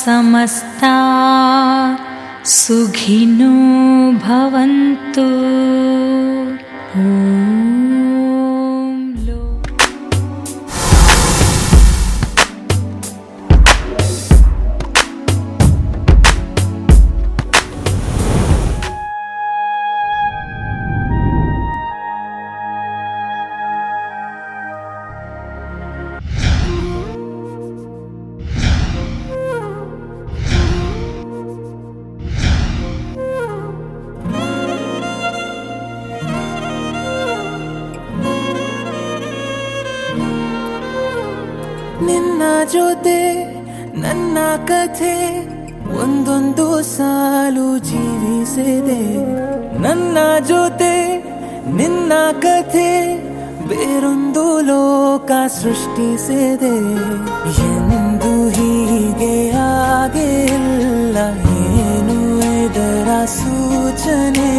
ಸಮಸ್ತಾ ಸುಖಿನೋ ಭವಂತು. ನಿನ್ನ ಜೊತೆ ನನ್ನ ಕಥೆ ಒಂದೊಂದು ಸಾಲು ಜೀವಿಸಿದೆ. ನನ್ನ ಜೊತೆ ನಿನ್ನ ಕಥೆ ಬೇರೊಂದು ಲೋಕ ಸೃಷ್ಟಿಸಿದೆ. ಎಂದು ಹೀಗೆ ಆಗಿಲ್ಲ, ಏನು ಇದರ ಸೂಚನೆ?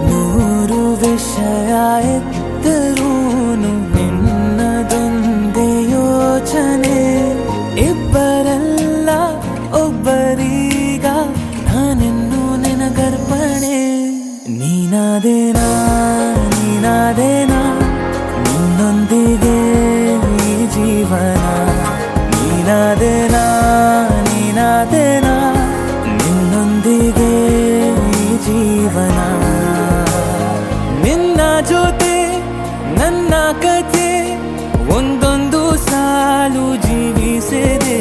ನೂರು ವಿಷಯ ಎತ್ತರೂನು ನಿನ್ನದೊಂದೇ ಯೋಚನೆ. ಇಬ್ಬರಲ್ಲ ಒಬ್ಬರೀಗ ನಾನಿನ್ನು ನಿನಗರ್ಪಣೆ. ನೀನಾದೇನಾ ನೀನಾದೇನಾ ನಿನ್ನೊಂದಿಗೆ ಈ ಜೀವನ. ನೀನಾದೇನಾ ನೀನಾದೇನಾ ನಿನ್ನೊಂದಿಗೆ ಈ ಜೀವನ. ನಿನ್ನ ಜೊತೆ ನನ್ನ ಕಥೆ ಒಂದೊಂದು ಸಾಲು ಜೀವಿಸಿದೆ.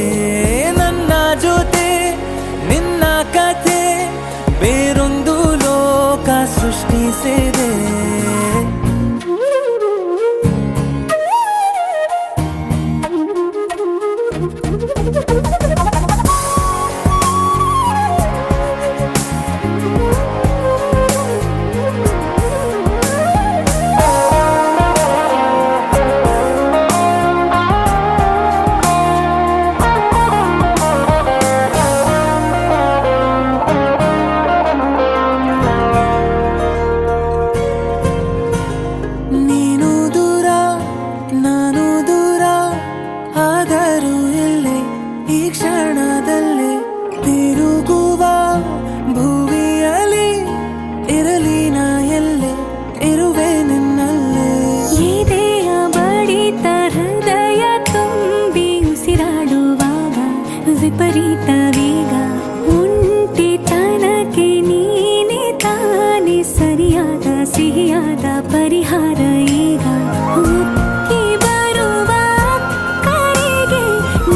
ನನ್ನ ಜೊತೆ ನಿನ್ನ ಕಥೆ ಬೇರೊಂದು ಲೋಕ ಸೃಷ್ಟಿಸಿದೆ. ವಿಪರೀತ ವೇಗ ಒಂಟಿತನಕ್ಕೆ ನೀನೆ ತಾನೆ ಸರಿಯಾದ ಸಿಹಿಯಾದ ಪರಿಹಾರ. ಈಗ ಉಕ್ಕಿ ಬರುವ ಕರೆಗೆ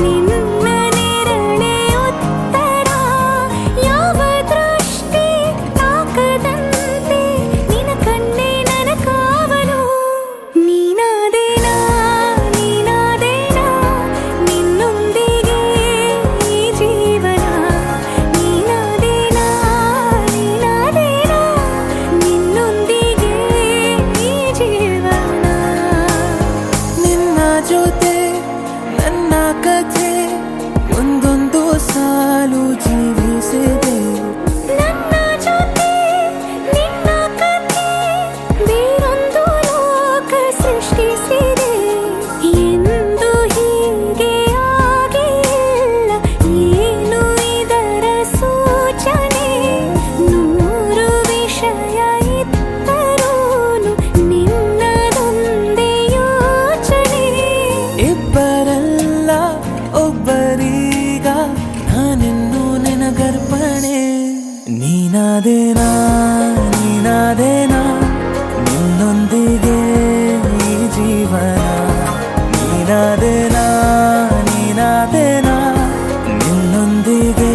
ನಿನ್ನ ನೆರಳೆ ಉತ್ತರ. ಯಾವ ದೃಷ್ಟಿ ತಾಕದಂತೆ ನಿನ ಕಣ್ಣೆ ನನ್ನ ಕಾವಲು. ನೀನಾದೇನಾ ನೀನಾದೇನಾ ನಿನ್ನೊಂದಿಗೆ ಈ ಜೀವನ. ನೀನಾದೇನಾ ನೀನಾದೇನಾ ನಿನ್ನೊಂದಿಗೆ ಈ ಜೀವನ. ನಿನ್ನ ಜೊತೆ ನನ್ನ ಕಥೆ ಒಂದೊಂದು ಸಾಲು ಜೀವಿಸಿದೆ. ನನ್ನ ಜೊತೆ ನಿನ್ನ ಕಥೆ ಬೇರೊಂದು ಲೋಕ ಸೃಷ್ಟಿಸಿದೆ. ಎಂದು ಹೀಗೆ ಆಗಿಲ್ಲ, ಏನು ಇದರ ಸೂಚನೆ? ನೂರು ವಿಷಯ ಇತ್ತರೂನು ನಿನ್ನದೊಂದೇ ಯೋಚನೆ. ಇಬ್ಬರಲ್ಲ ಒಬ್ಬರೀಗ ನಾನಿನ್ನು ನಿನಗರ್ಪಣೆ. ನೀನಾದೇನಾ ನೀನಾದೇನಾ ನಿನ್ನೊಂದಿಗೆ ಈ ಜೀವನ. ನೀನಾದೇನಾ ನೀನಾದೇನಾ ನಿನ್ನೊಂದಿಗೆ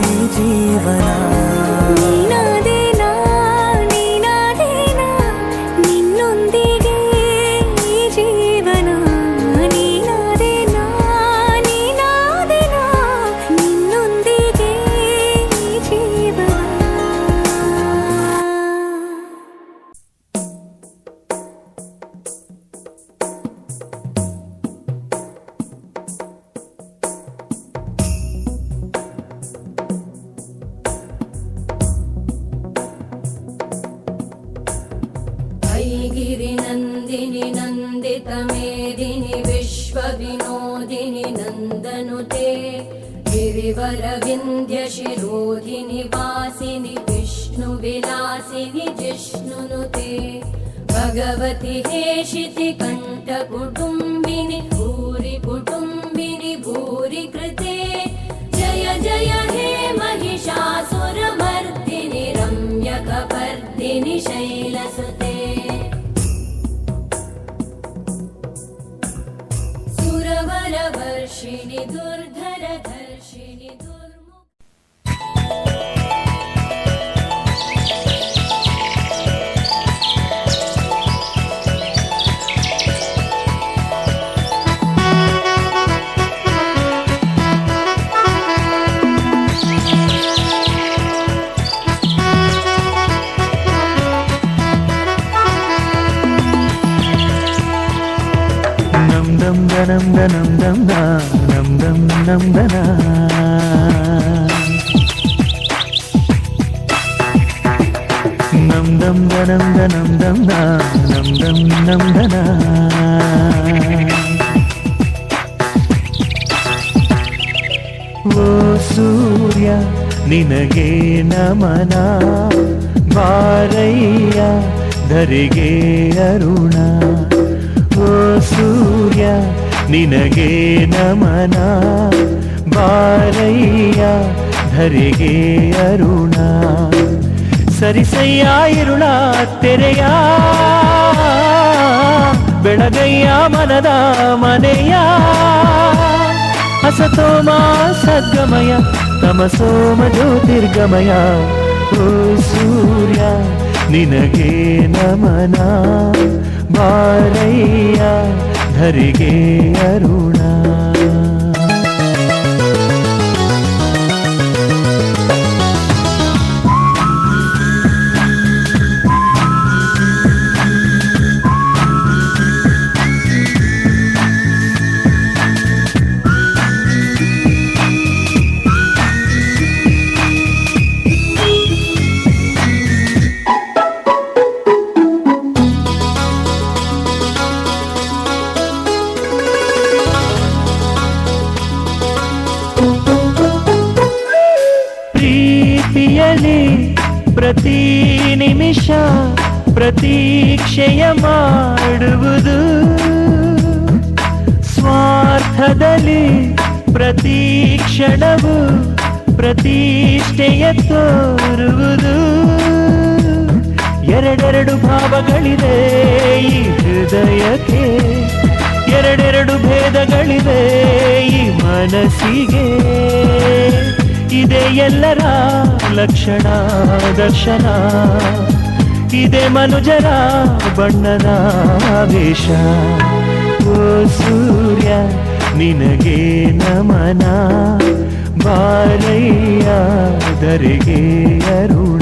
ಈ ಜೀವನ. ನೀನಾದೇನಾ ನೀನಾದೇನಾ ನಿನ್ನೊಂದಿಗೆ ಈ ಜೀವನ. ನೀನಾದೇನಾ ನೀನಾದೇನಾ ನಿನ್ನೊಂದಿಗೆ ಈ ಜೀವನ. ऐगिरि नन्दिनि नन्दित मेदिनि विश्वविनोदिनि नन्दनुते गिरिवर वरविन्ध्यशिरोधिनि वासिनि विष्णुविलासिनि जिष्णुनुते भगवति हेशिति कण्ठकुटुम्बिनि भूरि कुटुम्बिनि भूरि कृते जय जय हे Mahishasuramardini रम्यकपर्दिनि शैलसुते सुरवरवर्षिणि दुर्धरधर्षिणि dam danam danam dam dam dam dam dana nam dam danam danam dam dam dam dam dana ಓ ಸೂರ್ಯ ನಿನಗೆ ನಮನ ಬಾರಯ್ಯ ಧರೆಗೆ ಅರುಣ ಓ ಸೂರ್ಯ ನಿನಗೆ ನಮನ ಬಾರಯ್ಯ ಧರೆಗೆ ಅರುಣ ಸರಿಸಯ್ಯ ಇರುಳ ತೆರೆಯ ಬೆಳಗಯ್ಯ ಮನದ ಮನೆಯ ಹಸತೋಮ ಸದ್ಗಮಯ ತಮಸೋಮ ಜ್ಯೋತಿರ್ಗಮಯ ಓ ಸೂರ್ಯ ನಿನಗೆ ನಮನ ಬಾರಯ್ಯ ಧರೆಗೆ ಅರುಣ ಪ್ರತಿ ನಿಮಿಷ ಪ್ರತೀಕ್ಷೆಯ ಮಾಡುವುದು ಸ್ವಾರ್ಥದಲ್ಲಿ ಪ್ರತಿ ಕ್ಷಣವು ಪ್ರತಿಷ್ಠೆಯ ತೋರುವುದು ಎರಡೆರಡು ಭಾವಗಳಿವೆ ಈ ಹೃದಯಕ್ಕೆ ಎರಡೆರಡು ಭೇದಗಳಿವೆ ಈ ಮನಸ್ಸಿಗೆ ಇದೆ ಎಲ್ಲರ ಲಕ್ಷಣ ದರ್ಶನ ಇದೆ ಮನುಜರ ಬಣ್ಣದ ವೇಷ ಓ ಸೂರ್ಯ ನಿನಗೆ ನಮನ ಬಾರಯ್ಯ ಧರೆಗೆ ಅರುಣ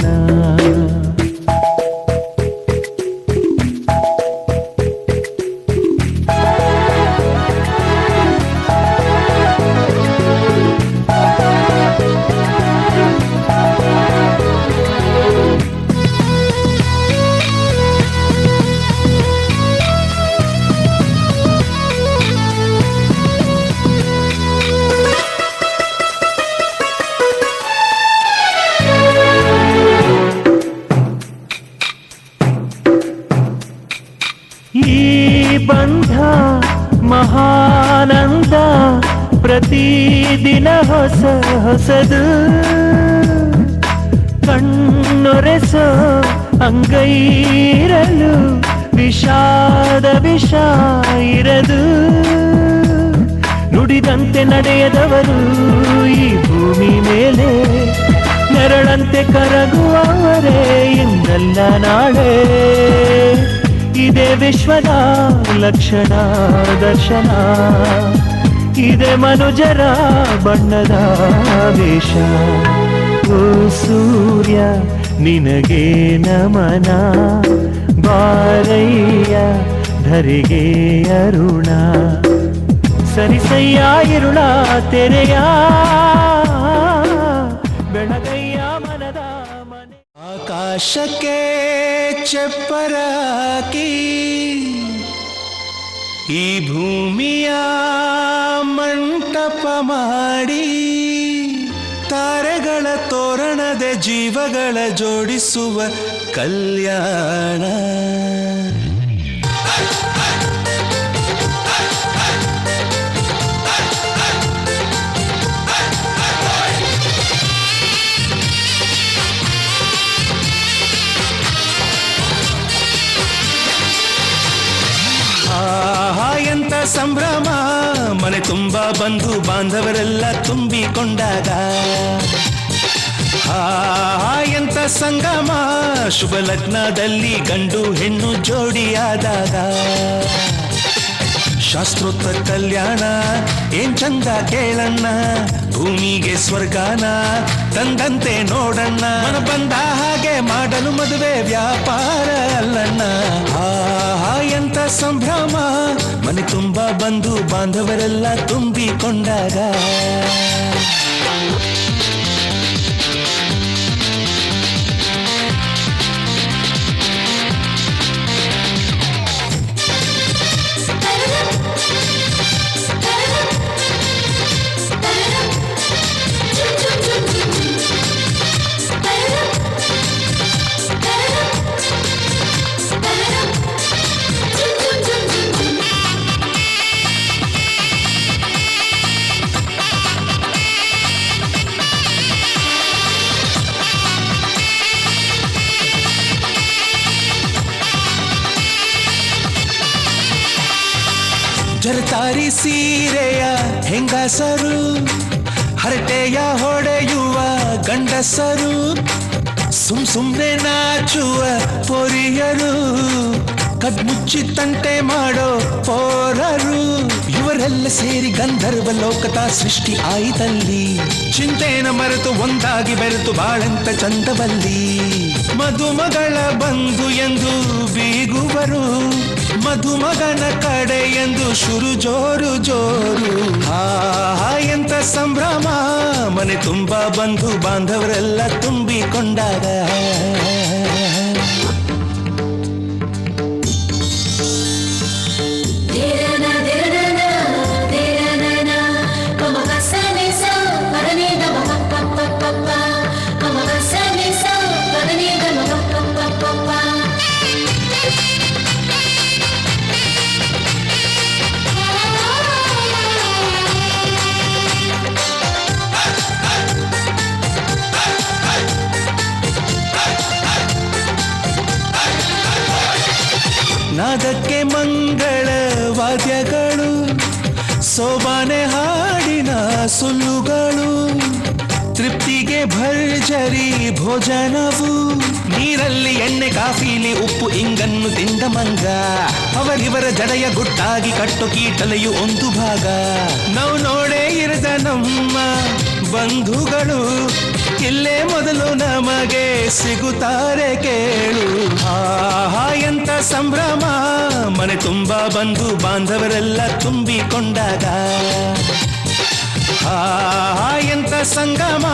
ಬಂಧ ಮಹಾನಂದ ಪ್ರತಿದಿನ ಹೊಸ ಹೊಸದು ಕಣ್ಣೊರೆಸೋ ಅಂಗೈರಲು ವಿಷಾದ ವಿಷ ಇರದು ನುಡಿದಂತೆ ನಡೆಯದವರು ಈ ಭೂಮಿ ಮೇಲೆ ನೆರಳಂತೆ ಕರಗುವವರೇ ಇಂದಲ್ಲ ನಾಳೆ ಇದೆ ವಿಶ್ವದ ಲಕ್ಷಣ ದರ್ಶನ ಇದೆ ಮನುಜರ ಬಣ್ಣದ ವೇಷ ಓ ಸೂರ್ಯ ನಿನಗೆ ನಮನ ಬಾರಯ್ಯ ಧರೆಗೆ ಅರುಣ ಸರಿಸಯ್ಯ ಇರುಳ ತೆರೆಯ ಬೆಳಗಯ್ಯ ಮನದ ಮನೆ ಆಕಾಶಕ್ಕೆ ಚಪ್ಪರಾಕಿ ಈ ಭೂಮಿಯ ಮಂಟಪ ಮಾಡಿ ತಾರೆಗಳ ತೋರಣದೆ ಜೀವಗಳ ಜೋಡಿಸುವ ಕಲ್ಯಾಣ. ಆಹಾ ಎಂತ ಸಂಭ್ರಮ, ಮನೆ ತುಂಬ ಬಂಧು ಬಾಂಧವರೆಲ್ಲ ತುಂಬಿಕೊಂಡಾಗ. ಆಹಾ ಎಂತ ಸಂಗಮ, ಶುಭ ಲಗ್ನದಲ್ಲಿ ಗಂಡು ಹೆಣ್ಣು ಜೋಡಿಯಾದಾಗ. ಶಾಸ್ತ್ರೋಕ್ತ ಕಲ್ಯಾಣ ಏನ್ ಚಂದ ಕೇಳಣ್ಣ, ಭೂಮಿಗೆ ಸ್ವರ್ಗಾನ ತಂದಂತೆ ನೋಡಣ್ಣ. ಮನ ಬಂದ ಹಾಗೆ ಮಾಡಲು ಮದುವೆ ವ್ಯಾಪಾರ ಅಲ್ಲಣ್ಣ. ಆಹಾ ಎಂತ ಸಂಭ್ರಮ, ಮನೆ ತುಂಬ ಬಂಧು ಬಾಂಧವರೆಲ್ಲ ತುಂಬಿಕೊಂಡಾಗ. ಜರತಾರಿ ಸೀರೆಯ ಹೆಂಗಸರು, ಹರಟೆಯ ಹೊಡೆಯುವ ಗಂಡಸರು, ಸುಮ್ನೆ ನಾಚುವ ಪೊರಿಯರು, ಕದ್ಮುಚ್ಚಿ ತಂಟೆ ಮಾಡೋ ಪೋರರು, ಇವರೆಲ್ಲ ಸೇರಿ ಗಂಧರ್ವ ಲೋಕದ ಸೃಷ್ಟಿ ಆಯಿತಲ್ಲಿ. ಚಿಂತೆನ ಮರೆತು ಒಂದಾಗಿ ಬೆರೆತು ಬಾಳಂತ ಚಂದವಲ್ಲಿ. ಮದುಮಗಳ ಬಂಧು ಎಂದು ಬೀಗುವರು, ಮಧುಮಗನ ಕಡೆ ಎಂದು ಶುರು ಜೋರು ಜೋರು. ಆಹಾ ಎಂತ ಸಂಭ್ರಮ, ಮನೆ ತುಂಬ ಬಂಧು ಬಾಂಧವರೆಲ್ಲ ತುಂಬಿಕೊಂಡಾಗ. ನಾದಕ್ಕೆ ಮಂಗಳ ವಾದ್ಯಗಳು, ಸೋಬಾನೆ ಹಾಡಿನ ಸುಳ್ಳುಗಳು, ತೃಪ್ತಿಗೆ ಭರ್ಜರಿ ಭೋಜನವು, ನೀರಲ್ಲಿ ಎಣ್ಣೆ ಕಾಫಿಲಿ ಉಪ್ಪು ಇಂಗನ್ನು ತಿಂದ ಮಂಗ. ಅವರಿವರ ಜಡೆಯ ಗುಟ್ಟಾಗಿ ಕಟ್ಟು ಕೀಟಲೆಯು ಒಂದು ಭಾಗ. ನಾವು ನೋಡೇ ಇರದ ನಮ್ಮ ಬಂಧುಗಳು ಇಲ್ಲೇ ಮೊದಲು ನಮಗೆ ಸಿಗುತ್ತಾರೆ ಕೇಳು. ಆಹಾ ಎಂತ ಸಂಭ್ರಮ, ಮನೆ ತುಂಬ ಬಂಧು ಬಾಂಧವರೆಲ್ಲ ತುಂಬಿಕೊಂಡಾಗ. ಆಹಾ ಎಂತ ಸಂಗಮ,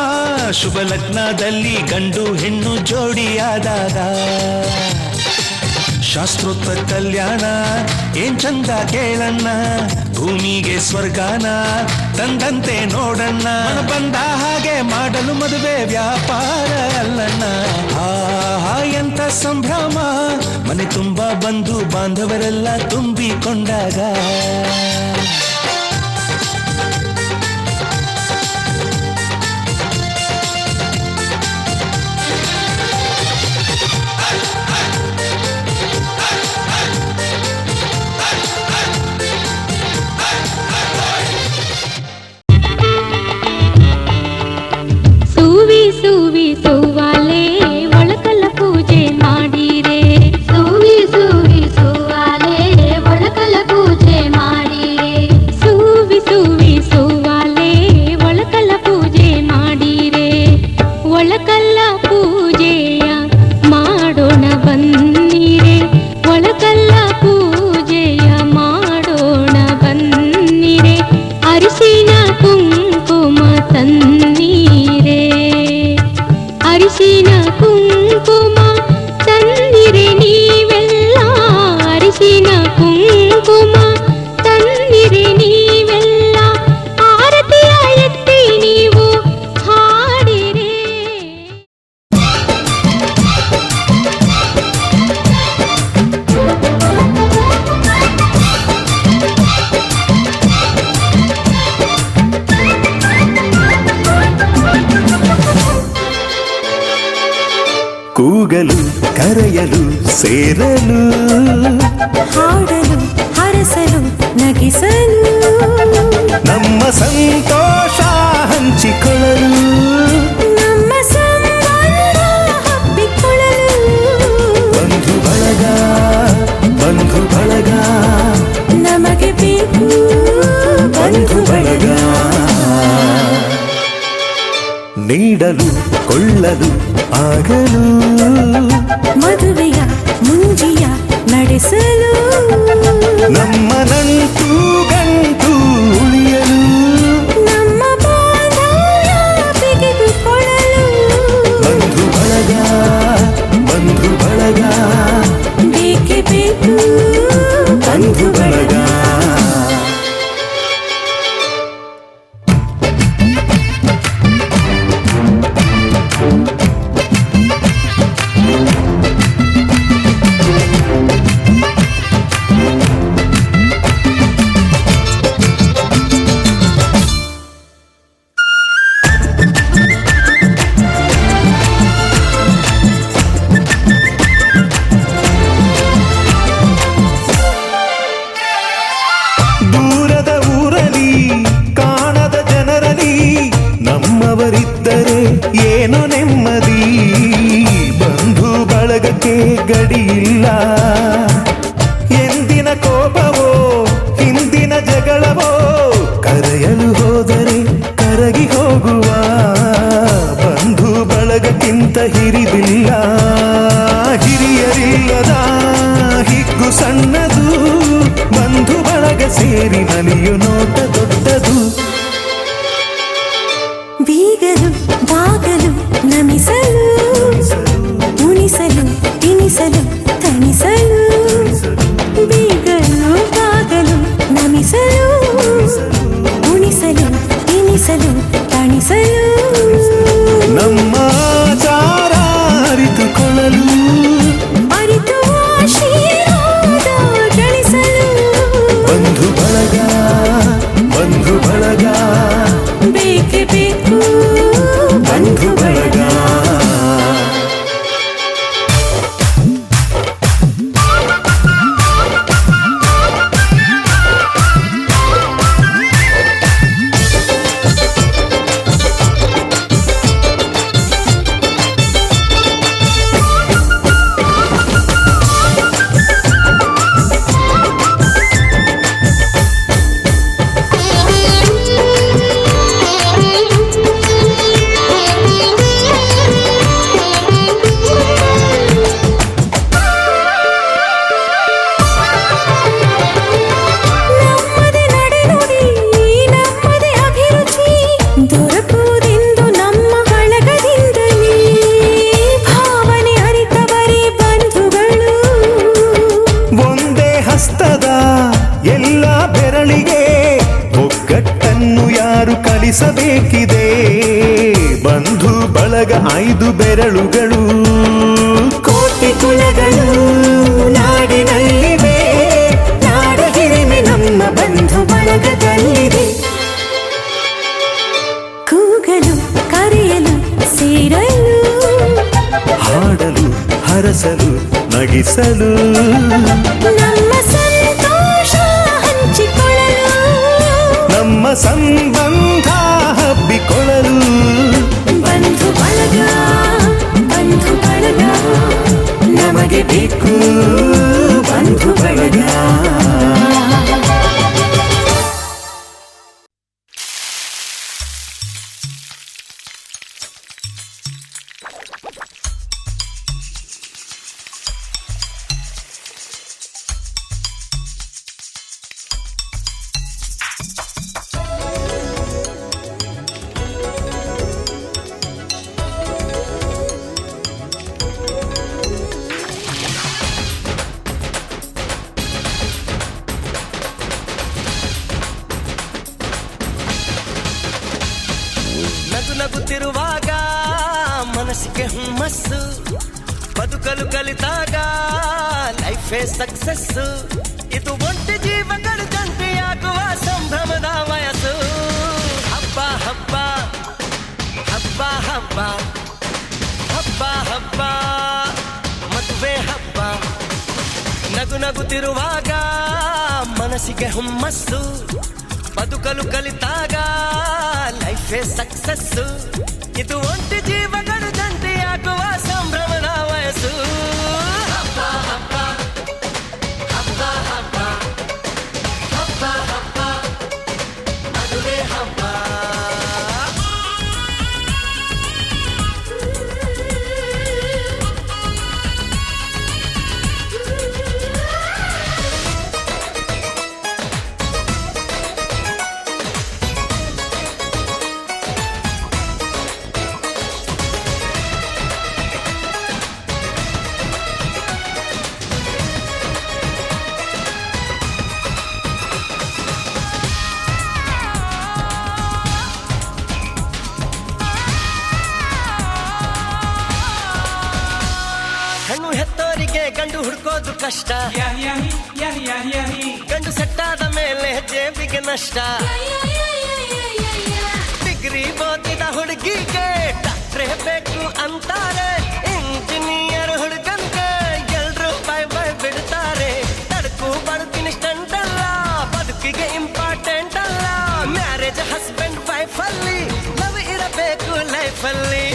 ಶುಭ ಲಗ್ನದಲ್ಲಿ ಗಂಡು ಹೆಣ್ಣು ಜೋಡಿಯಾದಾಗ. ಶಾಸ್ತ್ರೋಕ್ತ ಕಲ್ಯಾಣ ಏನ್ ಚಂದ ಕೇಳಣ್ಣ, ಭೂಮಿಗೆ ಸ್ವರ್ಗಾನ ತಂದಂತೆ ನೋಡಣ್ಣ. ಮನ ಬಂದ ಹಾಗೆ ಮಾಡಲು ಮದುವೆ ವ್ಯಾಪಾರ ಅಲ್ಲಣ್ಣ. ಆಹಾ ಎಂತ ಸಂಭ್ರಮ, ಮನೆ ತುಂಬ ಬಂಧು ಬಾಂಧವರೆಲ್ಲ ತುಂಬಿಕೊಂಡಾಗ. ಸೂವಿ ಸೂವಾಲೆ ಒಳಕಲ್ಲ ಪೂಜೆ ಮಾಡಿರೆ, ಸೂವಿ ಸೂವಾಲೆ ಒಳಕಲ್ಲ ಪೂಜೆ ಮಾಡಿರೆ. ಕೂಗಲು ಕರೆಯಲು ಸೇರಲು ಹಾಡಲು ಹರಸಲು ನಗಿಸಲು ನಮ್ಮ ಸಂತೋಷ ಹಂಚಿಕೊಳ್ಳಲು ನಮ್ಮ ಸಂಬಂಧ ಹಬ್ಬಿಕೊಳ್ಳಲು ಬಂಧು ಬಳಗ ಬಂಧು ಬಳಗ ನಮಗೆ ಬೇಕು ಬಂಧು ಬಳಗ ನೀಡಲು ಕೊಳ್ಳಲು ಆಗಲು ಮದುವೆಯ ಮುಂಜಿಯ ನಡೆಸಲು ನಮ್ಮ ನಂಟು ಗಂಟು ಉಳಿಯಲು ನಮ್ಮ ಬಾಂಧವ್ಯ ಬಿಗಿದುಕೊಳ್ಳಲು ಬಂಧು ಬಳಗ ಬಂಧು ಬಳಗ ಬೇಕೇ ಬೇಕು ಬಂಧು ಬಳಗ ದೂರದ ಊರಲಿ ಕಾಣದ ಜನರಲಿ ನಮ್ಮವರಿದ್ದರೆ ಏನೋ ನೆಮ್ಮದಿ ಬಂಧು ಬಳಗಕ್ಕೆ ಗಡಿಯಿಲ್ಲ ಎಂದಿನ ಕೋಪವೋ ಹಿಂದಿನ ಜಗಳವೋ ಕರೆಯಲು ಹೋದರೆ ಕರಗಿ ಹೋಗುವ ಬಂಧು ಬಳಗಕ್ಕಿಂತ ಹಿರಿದಿಲ್ಲ ಹಿರಿಯರಿಲ್ಲದ ಹಿಗ್ಗು ಸಣ್ಣದು ಬಂಧು ಬಳಗ ಸೇರಿ ನಲಿಯು ನೋಟ ದೊಡ್ಡದು ಬೀಗಲು ಬಾಗಲು ನಮಿಸಲು ಉಣಿಸಲು ತಿನಿಸಲು ತಣಿಸಲು ಬೀಗಲು ಬಾಗಲು ನಮಿಸಲು ಉಣಿಸಲು ತಿನಿಸಲು ತಣಿಸಲು ನಮ್ಮ ಆಚಾರ ಅರಿತುಕೊಳ್ಳಲು ಅರಿತು ಆಶೀರ್ವಾದ ಗಳಿಸಲು ಬಂಧು ಬಳಗ ಬಂಧು ಬಳಗ ಬೇಕೇ ಬೇಕು ಬಂಧು ಬಳಗ ನಮ್ಮದೇ ನಡೆನುಡಿ ನಮ್ಮದೇ ಅಭಿರುಚಿ ದೊರಕುವುದೆಂದು ನಮ್ಮ ಬಳಗದಿಂದಲೇ ಭಾವನೆ ಅರಿತವರೇ ಬಂಧುಗಳು ಒಂದೇ ಹಸ್ತದ ಎಲ್ಲ ಬೆರಳಿಗೆ ಒಗ್ಗಟ್ಟನ್ನು ಯಾರು ಕಲಿಸಬೇಕಿದೆ ಬಂಧು ಬಳಗ 5 ಬೆರಳುಗಳು ಕೋಟಿ ಕುಲಗಳು ನಾಡಿನಲ್ಲಿವೆ ನಾಡ ಹಿರಿಮೆ ನಮ್ಮ ಬಂಧು ಬಳಗದಲ್ಲಿದೆ ಕೂಗಲು ಕರೆಯಲು ಸೇರಲು ಹಾಡಲು ಹರಸಲು ನಗಿಸಲು ನಮ್ಮ ಸಂತೋಷ ಹಂಚಿಕೊಳ್ಳಲು ನಮ್ಮ ಸಂಬಂಧ ಹಬ್ಬಿಕೊಳ್ಳಲು ಬಂಧು ಬಳಗ ನಮಗೆ ಬೇಕು ಬಂಧು ಬಳಗ ನಗುತ್ತಿರುವಾಗ ಮನಸ್ಸಿಗೆ ಹುಮ್ಮಸ್ಸು ಬದುಕಲು ಕಲಿತಾಗ ಲೈಫೇ ಸಕ್ಸಸ್ಸು ಇದು ಒಂಟಿ ಜೀವಗಳು ಜಂಟಿಯಾಗುವ ಸಂಭ್ರಮದ ವಯಸ್ಸು ಹಬ್ಬ ಹಬ್ಬ ಹಬ್ಬ ಹಬ್ಬ ಹಬ್ಬ ಹಬ್ಬ ನಗುತ್ತಿರುವಾಗ ಮನಸ್ಸಿಗೆ ಹುಮ್ಮಸ್ಸು ಬದುಕಲು ಕಲಿತಾಗ ಲೈಫೇ ಸಕ್ಸಸ್ಸು ಇದು ಒಂಟಿ ಜೀವಗಳ ಜಂಟಿಯಾಗುವ ಸಂಭ್ರಮದ ವಯಸ್ಸು ಹಬ್ಬ ಹಬ್ಬ ಹಬ್ಬ ಹಬ್ಬ ಹಬ್ಬ ಹಬ್ಬ ಮದುವೆ ಹಬ್ಬ ಹೆಣ್ಣು ಹೆತ್ತೋರಿಗೆ ಗಂಡು ಹುಡ್ಕೋದು ಕಷ್ಟ ಗಂಡು ಸೆಟ್ಟಾದ ಮೇಲೆ ಜೇಬಿಗೆ ನಷ್ಟ ಡಿಗ್ರಿ ಓದಿದ ಹುಡುಗಿಗೆ ಡಾಕ್ಟ್ರೇ ಬೇಕು ಅಂತಾರೆ ಇಂಜಿನಿಯರ್ ಹುಡುಗನ್ಗೆ ಎಲ್ರು ಬೈ ಬೈ ಬಿಡ್ತಾರೆ ತಡಕು ಬಡ್ತೀನಿ ಸ್ಟಂಟ್ ಅಲ್ಲ ಬದುಕಿಗೆ ಇಂಪಾರ್ಟೆಂಟ್ ಅಲ್ಲ ಮ್ಯಾರೇಜ್ ಹಸ್ಬೆಂಡ್ ವೈಫ್ ಅಲ್ಲಿ ಲವ್ ಇರಬೇಕು ಲೈಫ್ ಅಲ್ಲಿ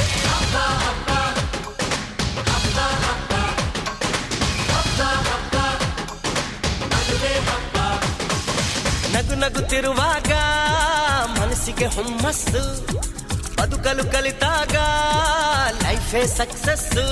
ನಗು ನಗುತ್ತಿರುವಾಗ ಮನಸ್ಸಿಗೆ ಹುಮ್ಮಸ್ಸು ಬದುಕಲು ಕಲಿತಾಗ ಲೈಫೇ ಸಕ್ಸಸ್ಸು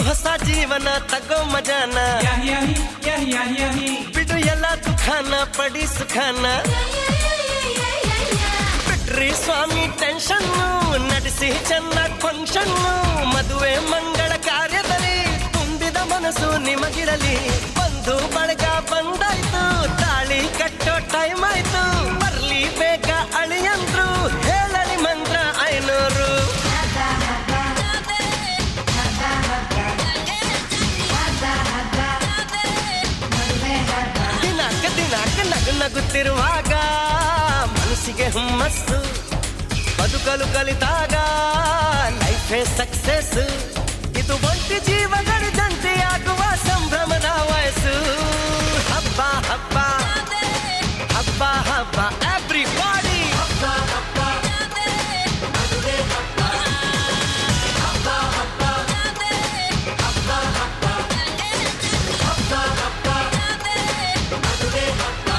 ಹೊಸ ಜೀವನ ತಗೋ ಮಜಾನ ಬಿಡು ಎಲ್ಲ ದುಃಖಾನ ಪಡಿ ಸುಖಾನ ಬಿಟ್ರಿ ಸ್ವಾಮಿ ಟೆನ್ಷನ್ ನಡೆಸಿ ಚೆನ್ನಾಗಿ ಫಂಕ್ಷನ್ ಮದುವೆ ಮಂಗಳ ಕಾರ್ಯದಲ್ಲಿ ತುಂಬಿದ ಮನಸ್ಸು ನಿಮಗಿರಲಿ ಬಂಧು ಬಳಗ ಬಂದಾಯ್ತು ತಾಳಿ ಕಟ್ಟೋ ಟೈಮ್ ಆಯ್ತು ಬರ್ಲಿ ಬೇಗ ಅಳಿಯಂದ್ರು ಹೇಳಲಿ ಮಂತ್ರ 500 ನಗುತ್ತಿರುವಾಗ ಮನಸ್ಸಿಗೆ ಹುಮ್ಮಸ್ಸು ಬದುಕಲು ಕಲಿತಾಗ ಲೈಫೇ ಸಕ್ಸಸ್ ಇದು ಒಂಟಿ ಜೀವಗಳ ಜಂಟಿಯಾಗುವ ಸಂಭ್ರಮದ ವಯಸ್ಸು ಹಬ್ಬ ಹಬ್ಬ ಹಬ್ಬ ಹಬ್ಬ ಎವ್ರಿಬಾಡಿ ಹಬ್ಬ ಹಬ್ಬ ಮದುವೆ ಹಬ್ಬ ಹಬ್ಬ ಹಬ್ಬ ಹಬ್ಬ ಹಬ್ಬ ಹಬ್ಬ ಹಬ್ಬ ಮದುವೆ ಹಬ್ಬ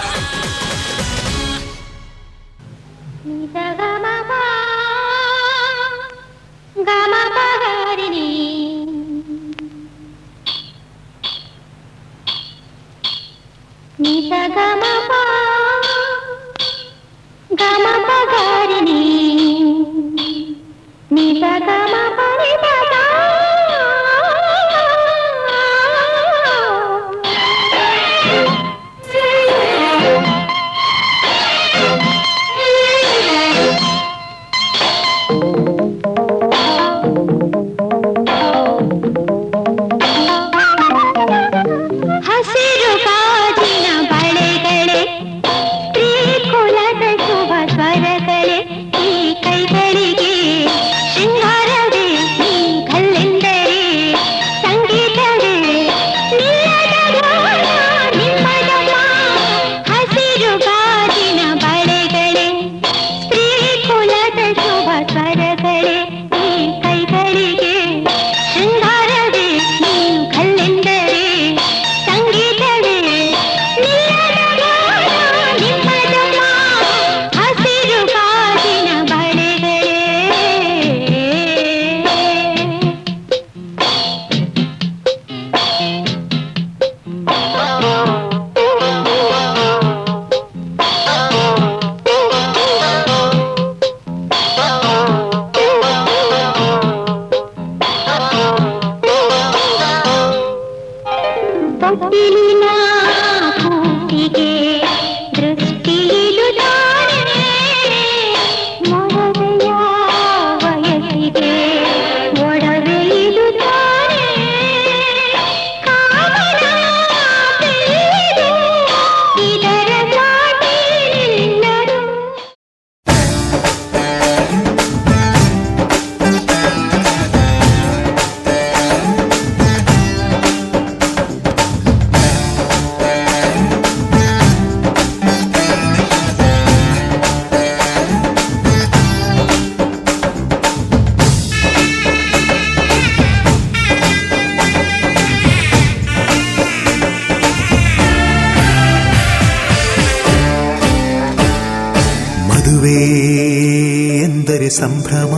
ಎಂದರೆ ಸಂಭ್ರಮ,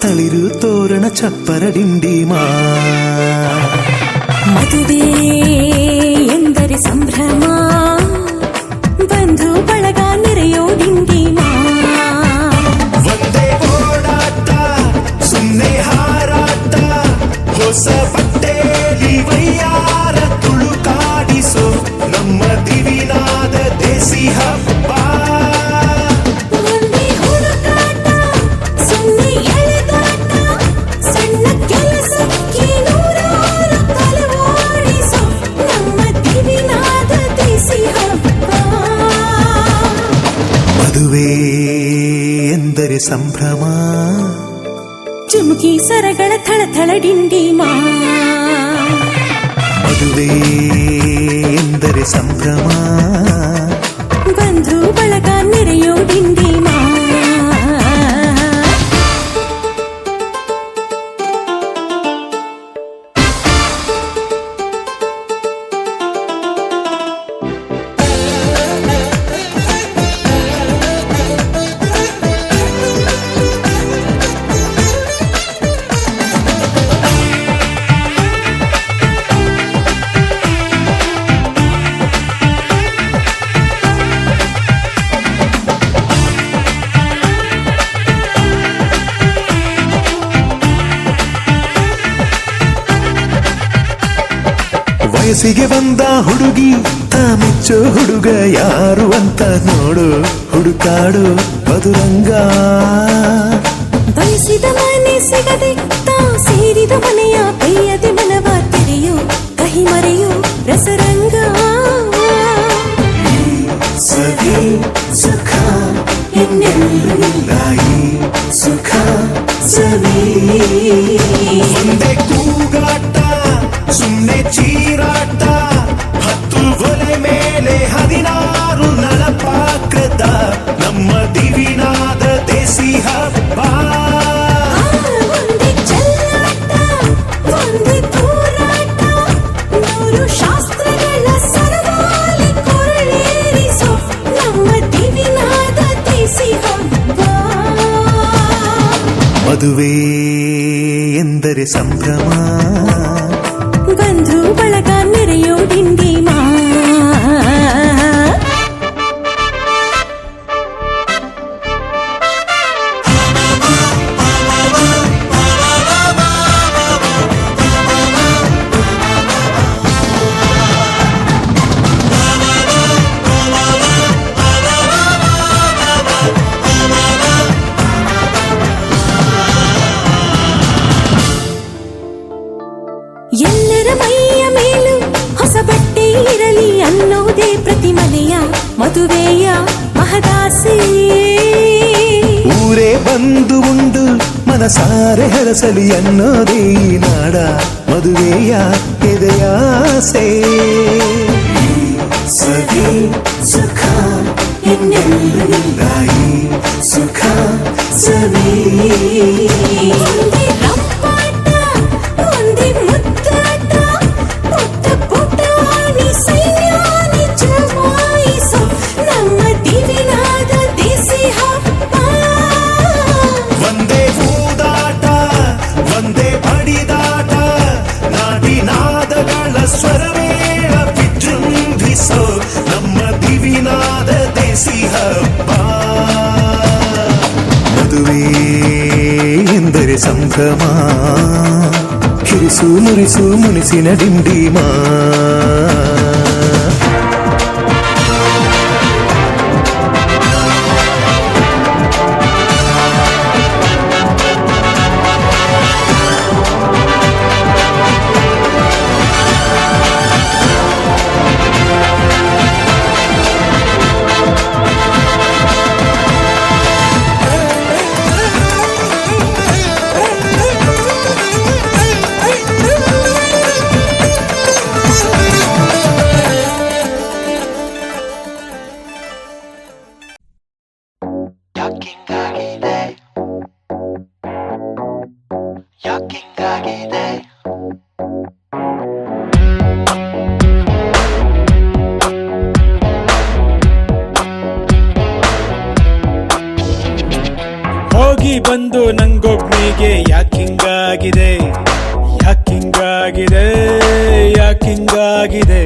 ತಳಿರು ತೋರಣ ಚಪ್ಪರ ಡಿಂಡಿಮಾ. ಮದುವೆ ಎಂದರೆ ಸಂಭ್ರಮ, ಬಂಧು ಬಳಗ ನೆರೆಯೋ ಡಿಂಡಿಮಾ. ಒಂದೇ ಓಡಾಟ ಸುಮ್ಮನೆ ಹಾರಾಟ, ಹೊಸ ಬಟ್ಟೆಲಿ ವೈಯಾರ ತುಳುಕಾಡಿಸೋ ನಮ್ಮ ದಿವಿನಾದ ದೇಸಿ ಹಬ್ಬ. ಒಂದೇ ಹುಡುಕಾಟ ಸುಮ್ಮನೆ ಎಳೆದಾಟ, ಸಣ್ಣ ಕೆಲಸಕ್ಕೆ ನೂರಾರು ತಲವಾಡಿಸೋ ನಮ್ಮ ದಿವಿನಾದ ದೇಸಿ ಹಬ್ಬ. ಮದುವೆ ಎಂದರೆ ಸಂಭ್ರಮ, ಚುಮುಕಿ ಸರಗಳ ಥಳಥಳ ಡಿಂಡಿಮಾ. ಮದುವೆ ಎಂದರೆ ಸಂಭ್ರಮ, ಬಂಧು ಬಳಗ ನೆರೆಯೋ ಡಿಂಡಿಮಾ. ವಯಸ್ಸಿಗೆ ಬಂದ ಹುಡುಗಿ ಮೆಚ್ಚೋ ಹುಡುಗ ಯಾರು ಅಂತ ನೋಡು, ಹುಡುಕಾಡು ಮಧುರಂಗ. ಬಯಸಿದ ಮನೆ ಸಿಗದೆ ತಾ ಸೇರಿದ ಮನೆಯ ಕೈಯದೆ ಮನವ ತೆರೆಯೋ, ಕಹಿ ಮರೆಯೋ ರಸರಂಗ. ಸವಿ ಸುಖ ಇನ್ನೆಲ್ಲೂ ಇಲ್ಲ ಈ ಸುಖ ಸವಿ. ಒಂದೇ ಕೂಗಾಟ ಸುಮ್ಮನೆ ಚೀರಾಟ, 10 ಒಲೆ ಮೇಲೆ 16 ನಳಪಾಕದ ನಮ್ಮ ದಿವಿನಾದ ದೇಸಿ ಹಬ್ಬ. ಒಂದೇ ಚೆಲ್ಲಾಟ ಒಂದೇ ಹೋರಾಟ, 100 ಶಾಸ್ತ್ರಗಳ ಸರವಾಲಿ ಕೊರಳೇರಿಸೋ ನಮ್ಮ ದಿವಿನಾದ ದೇಸಿ ಹಬ್ಬ. ಮದುವೆ ಎಂದರೆ ಸಂಭ್ರಮ, ಬಂಧು ಬಳಗ ನೆರೆಯೋ ಡಿಂಡಿಮಾ. ಎಲ್ಲರ ಮೈಯ ಮೇಲೂ ಹೊಸ ಬಟ್ಟೆ ಇರಲಿ ಅನ್ನೋದೇ ಪ್ರತಿ ಮನೆಯ ಮದುವೆಯ ಮಹದಾಸೆ. ಊರೇ ಬಂದು ಉಂಡು ಮನಸಾರೆ ಹರಸಲಿ ಅನ್ನೋದೇ ಈ ನಾಡ ಮದುವೆಯ ಎದೆಯಾಸೆ. ಸವಿ ಸುಖ ಇನ್ನೆಲ್ಲೂ ಇಲ್ಲ ಈ ಸುಖ ಸವಿ. ಒಂದೇ ರಂಪಾಟ ಒಂದೇ ಮುದ್ದಾಟ, ಪುಟ್ಟ ಪುಟಾಣಿ ಸೈನ್ಯಾನಿ ಜಮಾಯಿಸೋ ನಮ್ಮ ದಿವಿನಾದ ದೇಸಿ ಹಬ್ಬ. ಒಂದೇ ಊದಾಟ ಒಂದೇ ಬಡಿದಾಟ, ನಾಡಿನಾದಗಳ ಸ್ವರಮೇಳ ವಿಜೃಂಭಿಸೋ ನಮ್ಮ ದಿವಿನಾದ ದೇಸಿ ಹಬ್ಬ. ಮದುವೆ ಎಂದರೆ ಸಂಭ್ರಮ, ಕಿರಿಸು ಮುರಿಸು ಮುನಿಸಿನ ಡಿಂಡಿಮಾ. ಹೋಗಿ ಬಂದು ನಂಗೊಬ್ನಿಗೆ ಯಾಕಿಂಗಾಗಿದೆ ಯಾಕಿಂಗಾಗಿದೆ ಯಾಕಿಂಗಾಗಿದೆ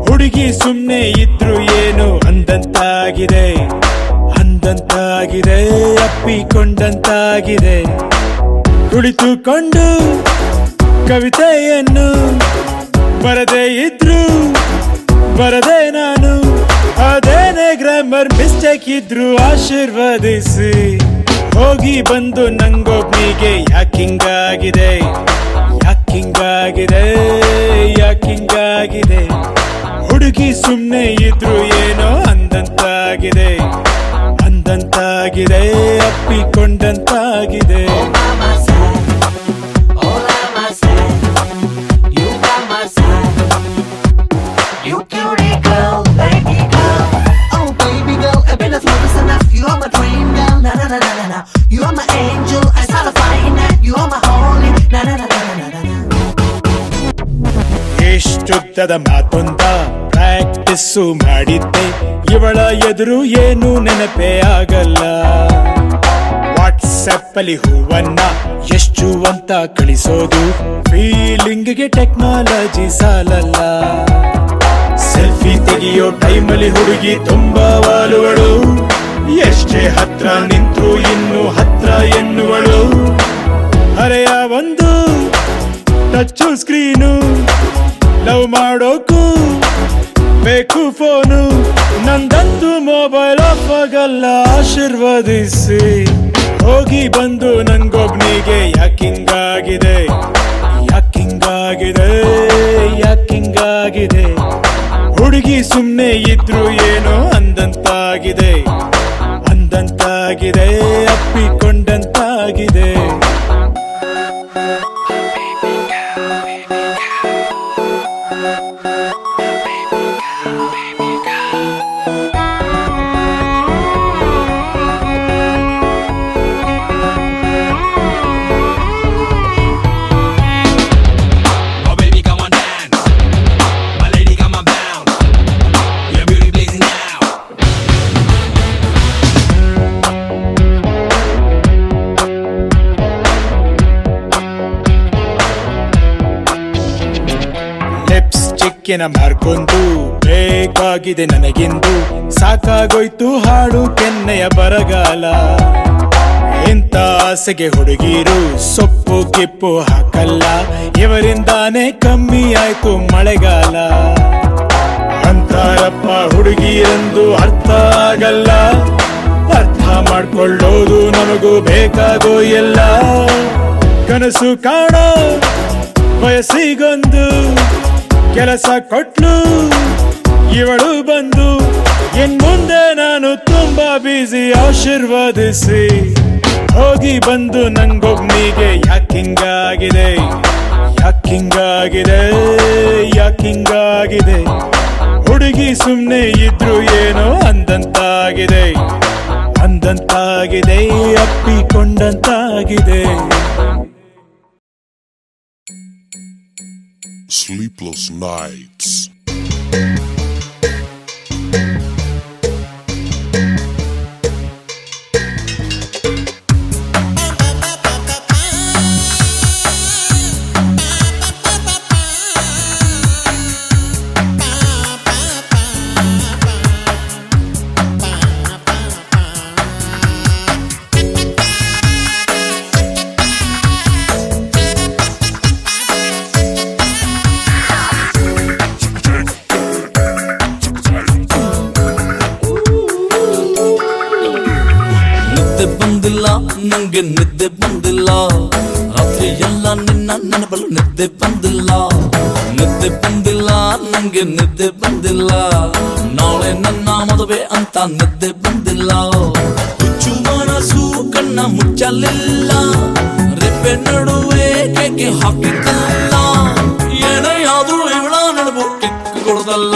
ಹುಡುಗಿ ಸುಮ್ನೆ ಇದ್ರು ಏನು ಅಂದಂತಾಗಿದೆ ಅಂದಂತಾಗಿದೆ ಅಪ್ಪಿಕೊಂಡಂತಾಗಿದೆ ಕುಳಿತುಕೊಂಡು ಕವಿತೆಯನ್ನು ಬರದೇ ಇದ್ರು ಬರದೆ ನಾನು ಅದೇನೇ ಗ್ರಾಮರ್ ಮಿಸ್ಟೇಕ್ ಇದ್ರು ಆಶೀರ್ವದಿಸಿ ಹೋಗಿ ಬಂದು ನಂಗೊಬ್ನಿಗೆ ಯಾಕಿಂಗಾಗಿದೆ ಯಾಕಿಂಗಾಗಿದೆ ಯಾಕಿಂಗಾಗಿದೆ ಹುಡುಗಿ ಸುಮ್ನೆ ಇದ್ರು ಏನೋ ಅಂದಂತಾಗಿದೆ ಅಂದಂತಾಗಿದೆ ಅಪ್ಪಿಕೊಂಡಂತಾಗಿದೆ You are my dream girl, na na na na na na. You are my angel, I saw the fire in that. You are my holy, na na na na na na na. ಎಷ್ಟುದ್ದದ ಮಾತೊಂದ practice ಮಾಡಿದ್ದೆ ಇವಳ ಎದುರು ಏನು ನೆನಪೇ ಆಗಲ್ಲ WhatsApp ಅಲ್ಲಿ ಹೂವನ್ನ ಎಷ್ಟು ಅಂತ ಕಳಿಸೋದು ಫೀಲಿಂಗ್ಗೆ ಟೆಕ್ನಾಲಜಿ ಸಾಲಲ್ಲ ಸೆಲ್ಫಿ ತೆಗೆಯೋ ಟೈಮಲ್ಲಿ ಹುಡುಗಿ ತುಂಬಾ ವಾಲುಗಳು ಎಷ್ಟೇ ಹತ್ರ ನಿಂತ್ರು ಇನ್ನು ಹತ್ರ ಎನ್ನುವಳು ಹರೆಯ ಒಂದು ಟಚ್ ಸ್ಕ್ರೀನು ಲವ್ ಮಾಡೋಕು ಬೇಕು ಫೋನು ನಂದಂತೂ ಮೊಬೈಲ್ ಆಫ್ ಆಗಲ್ಲ ಆಶೀರ್ವದಿಸಿ ಹೋಗಿ ಬಂದು ನಂಗೊಬ್ನಿಗೆ ಯಾಕಿಂಗಾಗಿದೆ ಯಾಕಿಂಗಾಗಿದೆ ಯಾಕಿಂಗಾಗಿದೆ ಹುಡುಗಿ ಸುಮ್ನೆ ಇದ್ರು ಏನೋ ಅಂದಂತಾಗಿದೆ ಅಂದಂತಾಗಿದೆ ಅಪ್ಪಿಕೊಂಡಂತಾಗಿದೆ ಲಿಪ್ಸ್ಟಿಕ್ಕಿನ ಮಾರ್ಕೊಂಡು ಬೇಕಾಗಿದೆ ನನಗೆಂದು ಸಾಕಾಗೋಯ್ತು ಹಾಡು ಕೆನ್ನೆಯ ಬರಗಾಲ ಇಂಥ ಆಸೆಗೆ ಹುಡುಗಿರು ಸೊಪ್ಪು ಗಿಪ್ಪು ಹಾಕಲ್ಲ ಇವರಿಂದಾನೇ ಕಮ್ಮಿ ಆಯ್ತು ಮಳೆಗಾಲ ಅಂತಾರಪ್ಪ ಹುಡುಗಿಯೆಂದು ಅರ್ಥ ಆಗಲ್ಲ ಅರ್ಥ ಮಾಡ್ಕೊಳ್ಳೋದು ನಮಗೂ ಬೇಕಾಗೋ ಎಲ್ಲ ಕನಸು ಕಾಣೋ ವಯಸ್ಸಿಗೊಂದು ಕೆಲಸ ಕೊಟ್ಲು ಇವಳು ಬಂದು ಇನ್ ಮುಂದೆ ನಾನು ತುಂಬಾ ಬಿಸಿ ಆಶೀರ್ವದಿಸಿ ಹೋಗಿ ಬಂದು ನಂಗೊಬ್ನಿಗೆ ಯಾಕಿಂಗಾಗಿದೆ ಯಾಕಿಂಗಾಗಿದೆ ಯಾಕಿಂಗಾಗಿದೆ ಹುಡುಗಿ ಸುಮ್ನೆ ಇದ್ರು ಏನೋ ಅಂದಂತಾಗಿದೆ ಅಂದಂತಾಗಿದೆ ಅಪ್ಪಿಕೊಂಡಂತಾಗಿದೆ Sleepless nights. ನಂಗೆ ನಿದ್ದೆ ಬಂದಿಲ್ಲ ರಾತ್ರಿ ಎಲ್ಲ ನಿನ್ನ ನೆನಪಲು ನಿದ್ದೆ ಬಂದಿಲ್ಲ ನಿದ್ದೆ ಬಂದಿಲ್ಲ ನಂಗೆ ನಿದ್ದೆ ಬಂದಿಲ್ಲ ನಾಳೆ ನನ್ನ ಮದುವೆ ಅಂತ ನಿದ್ದೆ ಬಂದಿಲ್ಲ ಹುಚ್ಚು ಮನಸ್ಸು ಕಣ್ಣ ಮುಚ್ಚಲಿಲ್ಲ ರೆಪ್ಪೆ ನಡುವೆ ಕೇಕೆ ಹಾಕಿದ್ದಲ್ಲ ಏನೇ ಆದ್ರೂ ಇವಳ ನೆನಪು ಕಿಕ್ಕು ಕೊಡದಲ್ಲ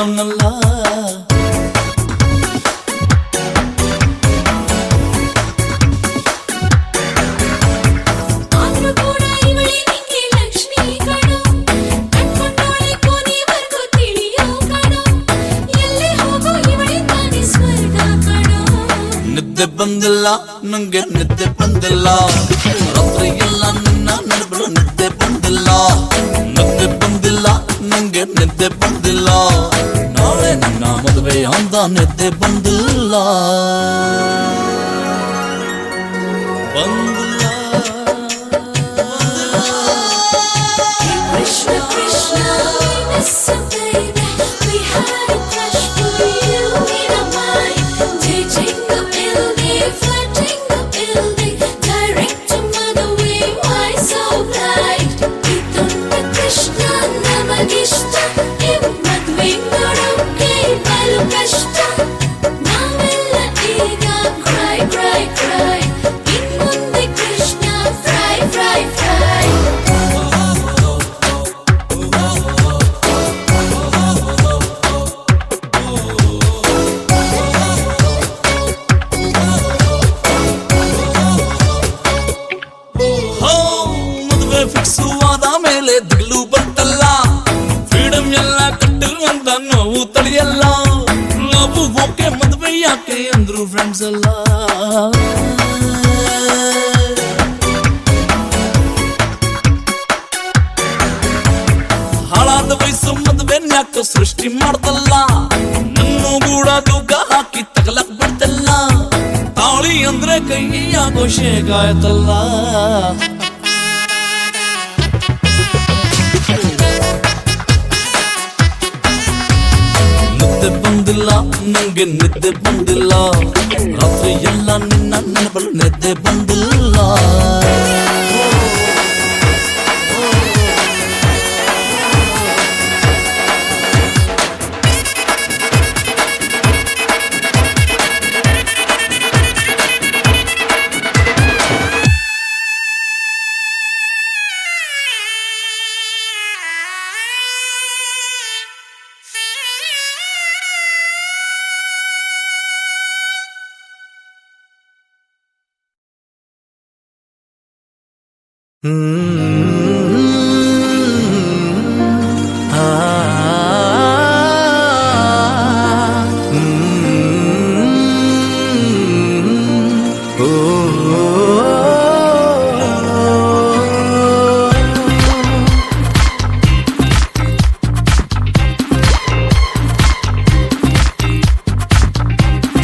ಅನ್ನಲ್ಲ. ಆದ್ರೂ ಕೂಡ ಇವಳೆ ನಿಂಗೆ ಲಕ್ಷ್ಮಿ ಕಣೋ, ಕಣ್ಕೊಂಡೋಳೆ ಕೊನೆವರೆಗೂ ತಿಳಿಯೋ ಕಣೋ, ಎಲ್ಲೇ ಹೋಗೋ ಇವಳೆ ತಾನೇ ಸ್ವರ್ಗ ಕಣೋ. ನಿದ್ದೆ ಬಂದಿಲ್ಲ ನಂಗೆ ನಿದ್ದೆ ಬಂದಿಲ್ಲ, ರಾತ್ರಿ ಎಲ್ಲ ನಿನ್ನ ನೆನಪಲು ನಿದ್ದೆ ಬಂದಿಲ್ಲ. ನಿದ್ದೆ ಬಂದಿಲ್ಲ ನಂಗೆ ನಿದ್ದೆ ಬಂದಿಲ್ಲ, ನಾಳೆ ನಿನ್ನ ಮದುವೆ ಅಂತ ನಿದ್ದೆ ಬಂದಿಲ್ಲ ಬಂದಿಲ್ಲ. Krishna Krishna, we miss you baby, we had a crush for you in our mind. Dating the building, flirting the building, direct to mother way, why so bright? Idunta Krishna namagishta, im madve nodokke balu kashta. Navella iga cry cry cry, in munde Krishna fry fry fry. ಮದುವೆ fix ಆದ ಮೇಲೆ ದಿಗ್ಲು ಬಂತಲ್ಲ, freedom ಎಲ್ಲ ಕಟ್ಟು ಅಂತ ನೋವು ತಡೆಯಲ್ಲ. ನಾವು okay ಮದುವೆ ಯಾಕೆ ಅಂದ್ರು ಫ್ರೆಂಡ್ಸ್ ಎಲ್ಲ. ಹಾಳಾದ ವಯಸ್ಸು ಮದುವೆ ಯಾಕೆ ಸೃಷ್ಟಿ ಮಾಡ್ತಲ್ಲ, ನನ್ನ ಕೂಡ ತೂಕ ಹಾಕಿ ತಗಲಕ್ ಬಿಡ್ತಲ್ಲ. ತಾಳಿ ಅಂದ್ರೆ ಕೈ ಆಗೋ ಶೇಗಾಯ್ತಲ್ಲ. ನಿದ್ದೆ ಬಂದಿಲ್ಲ ನಂಗೆ ನಿದ್ದೆ ಬಂದಿಲ್ಲ, ರಾತ್ರಿ ಎಲ್ಲ ನಿನ್ನ ನೆನಪಲು ನಿದ್ದೆ ಬಂದಿಲ್ಲ.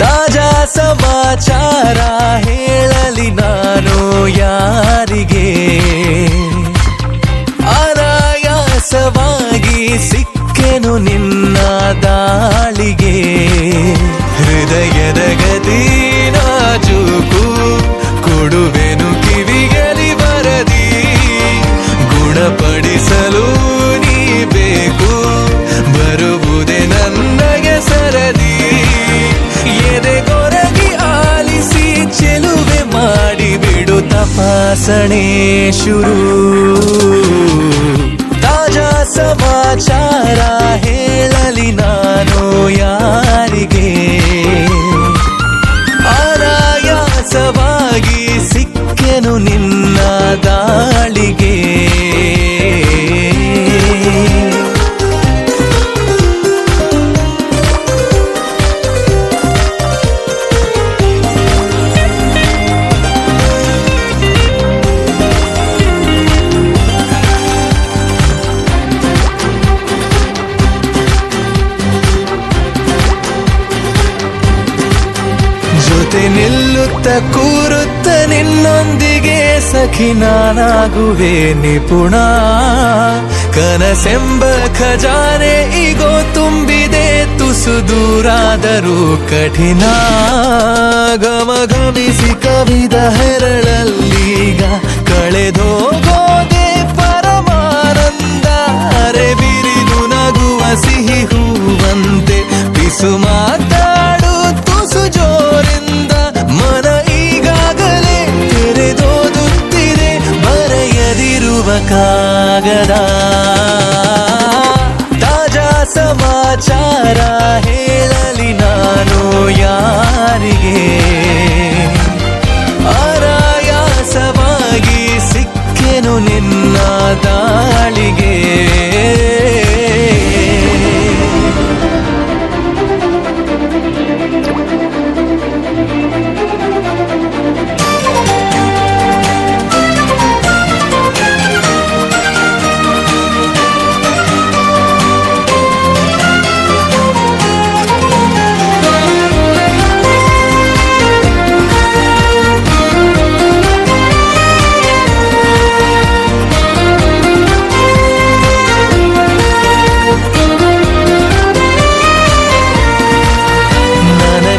ತಾಜಾ ಸಮಾಚಾರ ಹೇಳಲಿ ನಾನು ಯಾರಿಗೆ, ಆರಾಯಾಸವಾಗಿ ಸಿಕ್ಕೆನು ನಿನ್ನ ದಾಳಿಗೆ. ಹೃದಯದ ಗತಿ ನಾಜೂಕು ಕೊಡುವೆನು ಕಿವಿಗಲಿ ಬರದಿ, ಗುಣಪಡಿಸಲು ನೀ ಬೇಕು ಬರುವುದೇ ನನಗೆ ಸರದಿ. ಎದೆಗೊರಗಿ ಆಲಿಸಿ ಚೆಲುವೆ ಮಾಡಿ ಬಿಡು ತಪಾಸಣೆ ಶುರು. ತಾಜಾ ಸಮಾಚಾರ ಹೇಳಲಿ ನಾನು ಯಾರಿಗೆ, ಆರಾಯಾಸವಾಗಿ ಸಿಕ್ಕೆನು ನಿನ್ನ ದಾಳಿಗೆ. ಜೊತೆ ನಿಲ್ಲುತ್ತ ಕೂರುತ್ತ ನಿನ್ನೊಂದಿಗೆ ಸಖಿ ನಾನಾಗುವೆ ನಿಪುಣ. ಕನಸೆಂಬ ಖಜಾನೆ ಈಗೋ ತುಂಬಿದೆ ತುಸು ದೂರಾದರೂ ಕಠಿಣ. ಘಮಘಮಿಸಿ ಕವಿದ ಹೆರಳಲ್ಲೀಗ ಕಳೆದೋಗೋದೆ ಪರಮಾನಂದ. ಅರೆ ಬಿರಿದು ನಗುವ ಸಿಹಿ ಹೂವಂತೆ ಪಿಸು ಮಾತಾಡು ತುಸು ಜೋರಿಂದ. ಮನ ಈಗಾಗಲೇ ತೆರೆದೋದುತ್ತಿದೆ ಬರೆಯದಿರುವ ಕಾಗದ. ತಾಜಾ ಸಮಾಚಾರ ಹೇಳಲಿ ನಾನು ಯಾರಿಗೆ ಆರಾಯಾಸವಾಗಿ ಸಿಕ್ಕೆನು ನಿನ್ನ ದಾಳಿಗೆ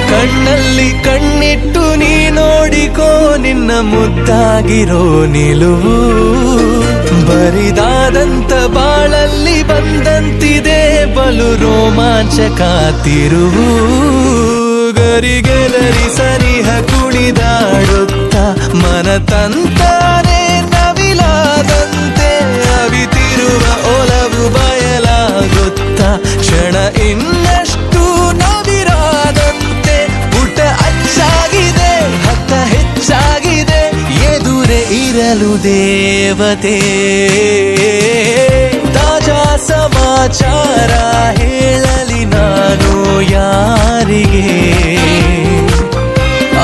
ಕಣ್ಣಲ್ಲಿ ಕಣ್ಣಿಟ್ಟು ನೀ ನೋಡಿಕೋ ನಿನ್ನ ಮುದ್ದಾಗಿರೋ ನಿಲುವು ಬರಿದಾದಂತ ಬಾಳಲ್ಲಿ ಬಂದಂತಿದೆ ಬಲು ರೋಮಾಂಚಕ ತಿರುವು ಗರಿಗೆಲರಿ ಸನಿಹ ಕುಣಿದಾಡುತ್ತ ಮನ ತಂತಾನೆ ನವಿಲಾದಂತೆ ಅವಿತಿರುವ ಒಲವು ಬಯಲಾಗುತ್ತ ಕ್ಷಣ ಇನ್ನಷ್ಟು ನವಿರಾದಂತೆ ಪುಟ ಅಚ್ಚಾಗಿದೆ ಹತ್ತ ಹೆಚ್ಚಾಗಿದೆ ಎದುರೇ ಇರಲು ದೇವತೆ ತಾಜಾ ಸಮಾಚಾರ ಹೇಳಲಿ ನಾನು ಯಾರಿಗೆ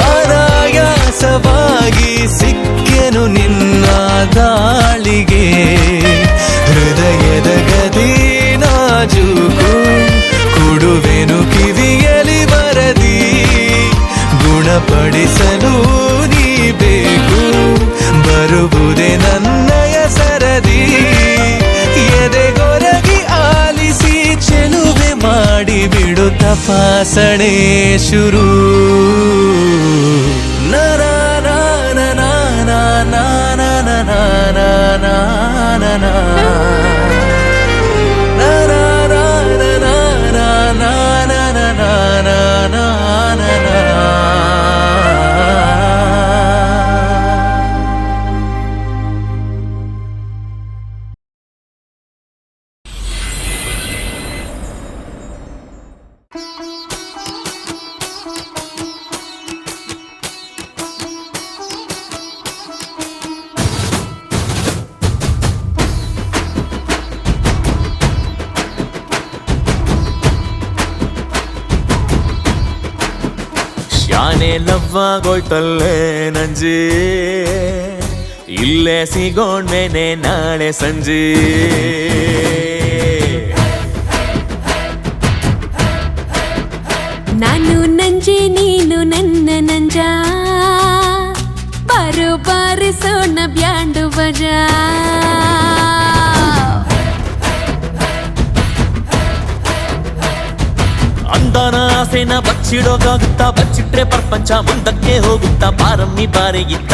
ಆರಾಯಾಸವಾಗಿ ಸಿಕ್ಕೆನು ನಿನ್ನ ದಾಳಿಗೆ ಹೃದಯದ ಗದಿ ನಾಜೂಕು ಕೊಡುವೆನು ಕಿವಿಯಲಿ ಬರದಿ ಗುಣಪಡಿಸಲು ನೀ ಬೇಕು ಬರುವುದೇ ನನ್ನಯ ಸರದಿ ಎದೆಗೊರಗಿ ಆಲಿಸಿ ಚೆಲುವೆ ಮಾಡಿ ಬಿಡು ತಪಾಸಣೆ ಶುರು ಶಾನೆ ಲವ್ವಾಗೋಯ್ತಲ್ಲೇ ನಂಜಿ ಇಲ್ಲೇ ಸಿಗೋಣ್ಮೇನೆ ನಾಳೆ ಸಂಜೆ ನಾನು ನಂಜೆ ನೀನು ನನ್ನ ನಂಜ ಬಾರು ಬಾರಿಸೋಣ ಬ್ಯಾಂಡು ಬಜಾ ಅಂದಾನ ಆಸೆನ ಬಚ್ಚಿಡೋಕಾಗುತ್ತಾ ಬಚ್ಚಿಟ್ರೆ ಪ್ರಪಂಚ ಮುಂದಕ್ಕೆ ಹೋಗುತ್ತಾ ಬಾರಮ್ಮಿ ಬಾರಿಗಿತ್ತ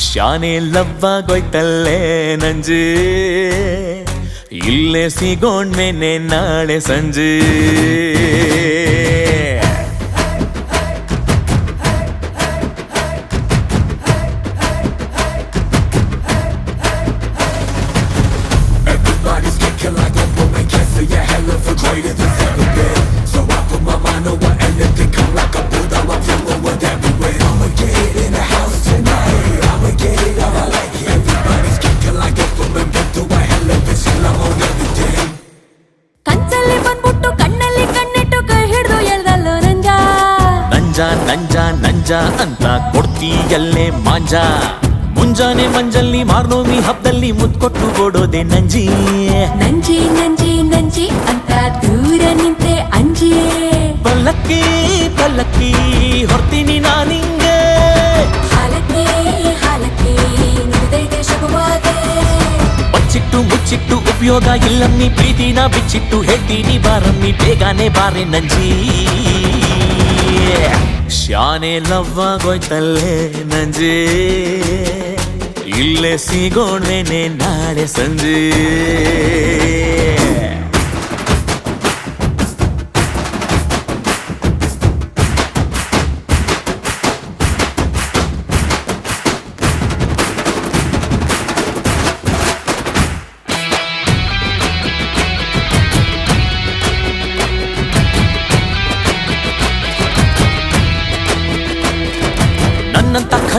ಶಾನೆ ಲವ್ವಾಗೋಯ್ತಲ್ಲೇ ನಂಜೆ ಇಲ್ಲೇ ಸಿಗೋಣ್ಮೇನೆ ನಾಳೆ ಸಂಜೆ ನಂಜ ನಂಜ ಅಂತ ಕೊಡ್ತೀಯಲ್ಲೇ ಮಾಂಜ ಮುಂಜಾನೆ ಮಂಜಲ್ಲಿ ಮಾರ್ನೋಮಿ ಹಬ್ಬದಲ್ಲಿ ಮುತ್ಕೊಟ್ಟು ಓಡೋದೆ ನಂಜಿ ನಂಜಿ ನಂಜಿ ನಂಜಿ ಅಂತ ದೂರ ನಿಂತೆ ಅಂಜಿ ಪಲ್ಲಕ್ಕಿ ಪಲ್ಲಕ್ಕಿ ಹೊರ್ತೀನಿ ನಾನಿಂಗೆ ಹಾಲಕ್ಕೆ ಹಾಲಕ್ಕೆ ನುಡಿದೈತೆ ಶುಭವಾಗೆ ಬಚ್ಚಿಟ್ಟು ಮುಚ್ಚಿಟ್ಟು ಉಪಯೋಗ ಇಲ್ಲಮ್ಮಿ ಪ್ರೀತಿನ ಬಿಚ್ಚಿಟ್ಟು ಹೇಳ್ತೀನಿ ಬಾರಮ್ಮಿ ಬೇಗನೆ ಬಾರೆ ನಂಜಿ ಶಾನೆ ಲವ್ವಾಗೋಯ್ತಲ್ಲೇ ನಂಜೆ ಇಲ್ಲೇ ಸಿಗೋಣ್ವೇನೆ ನಾಳೆ ಸಂಜೆ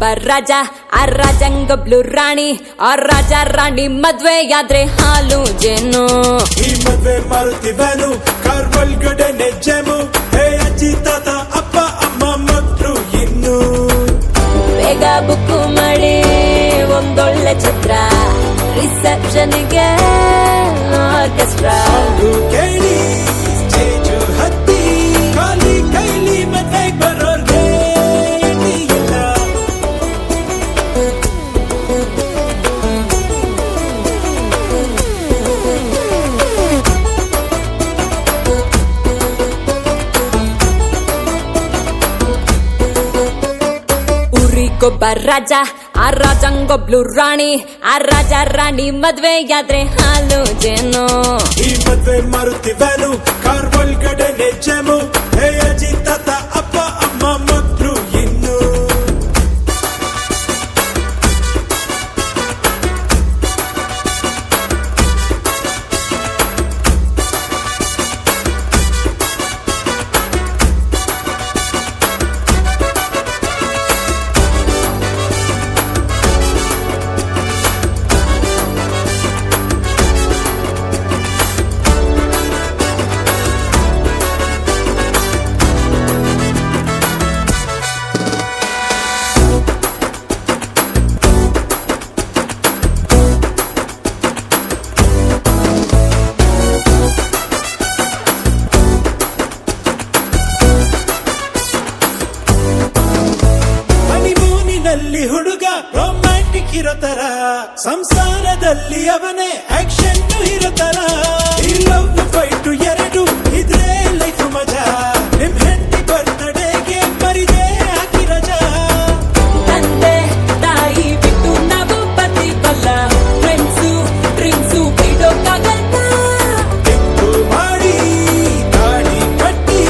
ಊರಿಗೊಬ್ಬ ರಾಜ ಆ ರಾಜಂಗೊಬ್ಳು ರಾಣಿ ಆ ರಾಜ ರಾಣಿ ಮದ್ವೆಯಾದ್ರೆ ಹಾಲು ಜೇನು. ಈ ಮದ್ವೆ ಮಾರುತಿವನು ಕಾರ್ ಒಳಗಡೆ ನೆಜ್ಜೆಮು. ಹೇ ಅಜ್ಜಿ ತಾತ ಅಪ್ಪ ಅಮ್ಮ ಮಕ್ಕಳು ಇನ್ನು ಬೇಗ ಬುಕ್ಕು ಮಾಡಿ ಒಂದೊಳ್ಳೆ ಛತ್ರ ರಿಸೆಪ್ಷನ್ಗೆ ಆರ್ಕೆಸ್ಟ್ರಾ. ಕೇಳಿ ಸ್ಟೇಜು ಹತ್ತಿ ಖಾಲಿ ಕೈಲಿ ಮದ್ವೆ ಬರೋರ್ಗೆ ಎಣ್ಣೆ ಇಲ್ಲ. ಊರಿಗೊಬ್ಬ ರಾಜ ಆ ರಾಜಂಗೊಬ್ಳು ರಾಣಿ ಆ ರಾಜ ರಾಣಿ ಮದ್ವೆಯಾದ್ರೆ ಹಾಲು ಜೇನು. ಈ ಮದ್ವೆ ಮಾರುತಿವನು ಕಾರ್ ಒಳಗಡೆ ನೆಜ್ಜೆಮು. ಹೇ ಅಜ್ಜಿ ತಾತ ಅಪ್ಪ ಅಮ್ಮ ಮಕ್ಕಳು ಇನ್ನು ಹನಿಮೂನಿನಲ್ಲಿ ಹುಡುಗ ರೊಮ್ಯಾಂಟಿಕ್ ಇರೋ ತರ ಸಂಸಾರದಲ್ಲಿ ಅವನೇ ಆಕ್ಷನ್ ಇರೋ ತರ. ಈ ಲವ್ ಫೈಟ್ ಎರಡು ಇದ್ರೆ ಲೈಫ್ ಮಜಾ. ನಿಮ್ ಹೆಂಡತಿ ಬರ್ತ್ಡೇಗೆ ಮರಿದೆ ಹಾಕಿ ರಜಾ. ತಂದೆ ತಾಯಿ ಬಿಟ್ಟು ನಾವು ಬದಿಗಲ್ಲ ಫ್ರೆಂಡ್ಸು ಡ್ರಿಂಕ್ಸು ಬಿಡೋಕ್ಕಾಗಲ್ಲ. ತೆಂಗು ಮಾಡಿ ಗಾಡಿ ಕಟ್ಟಿ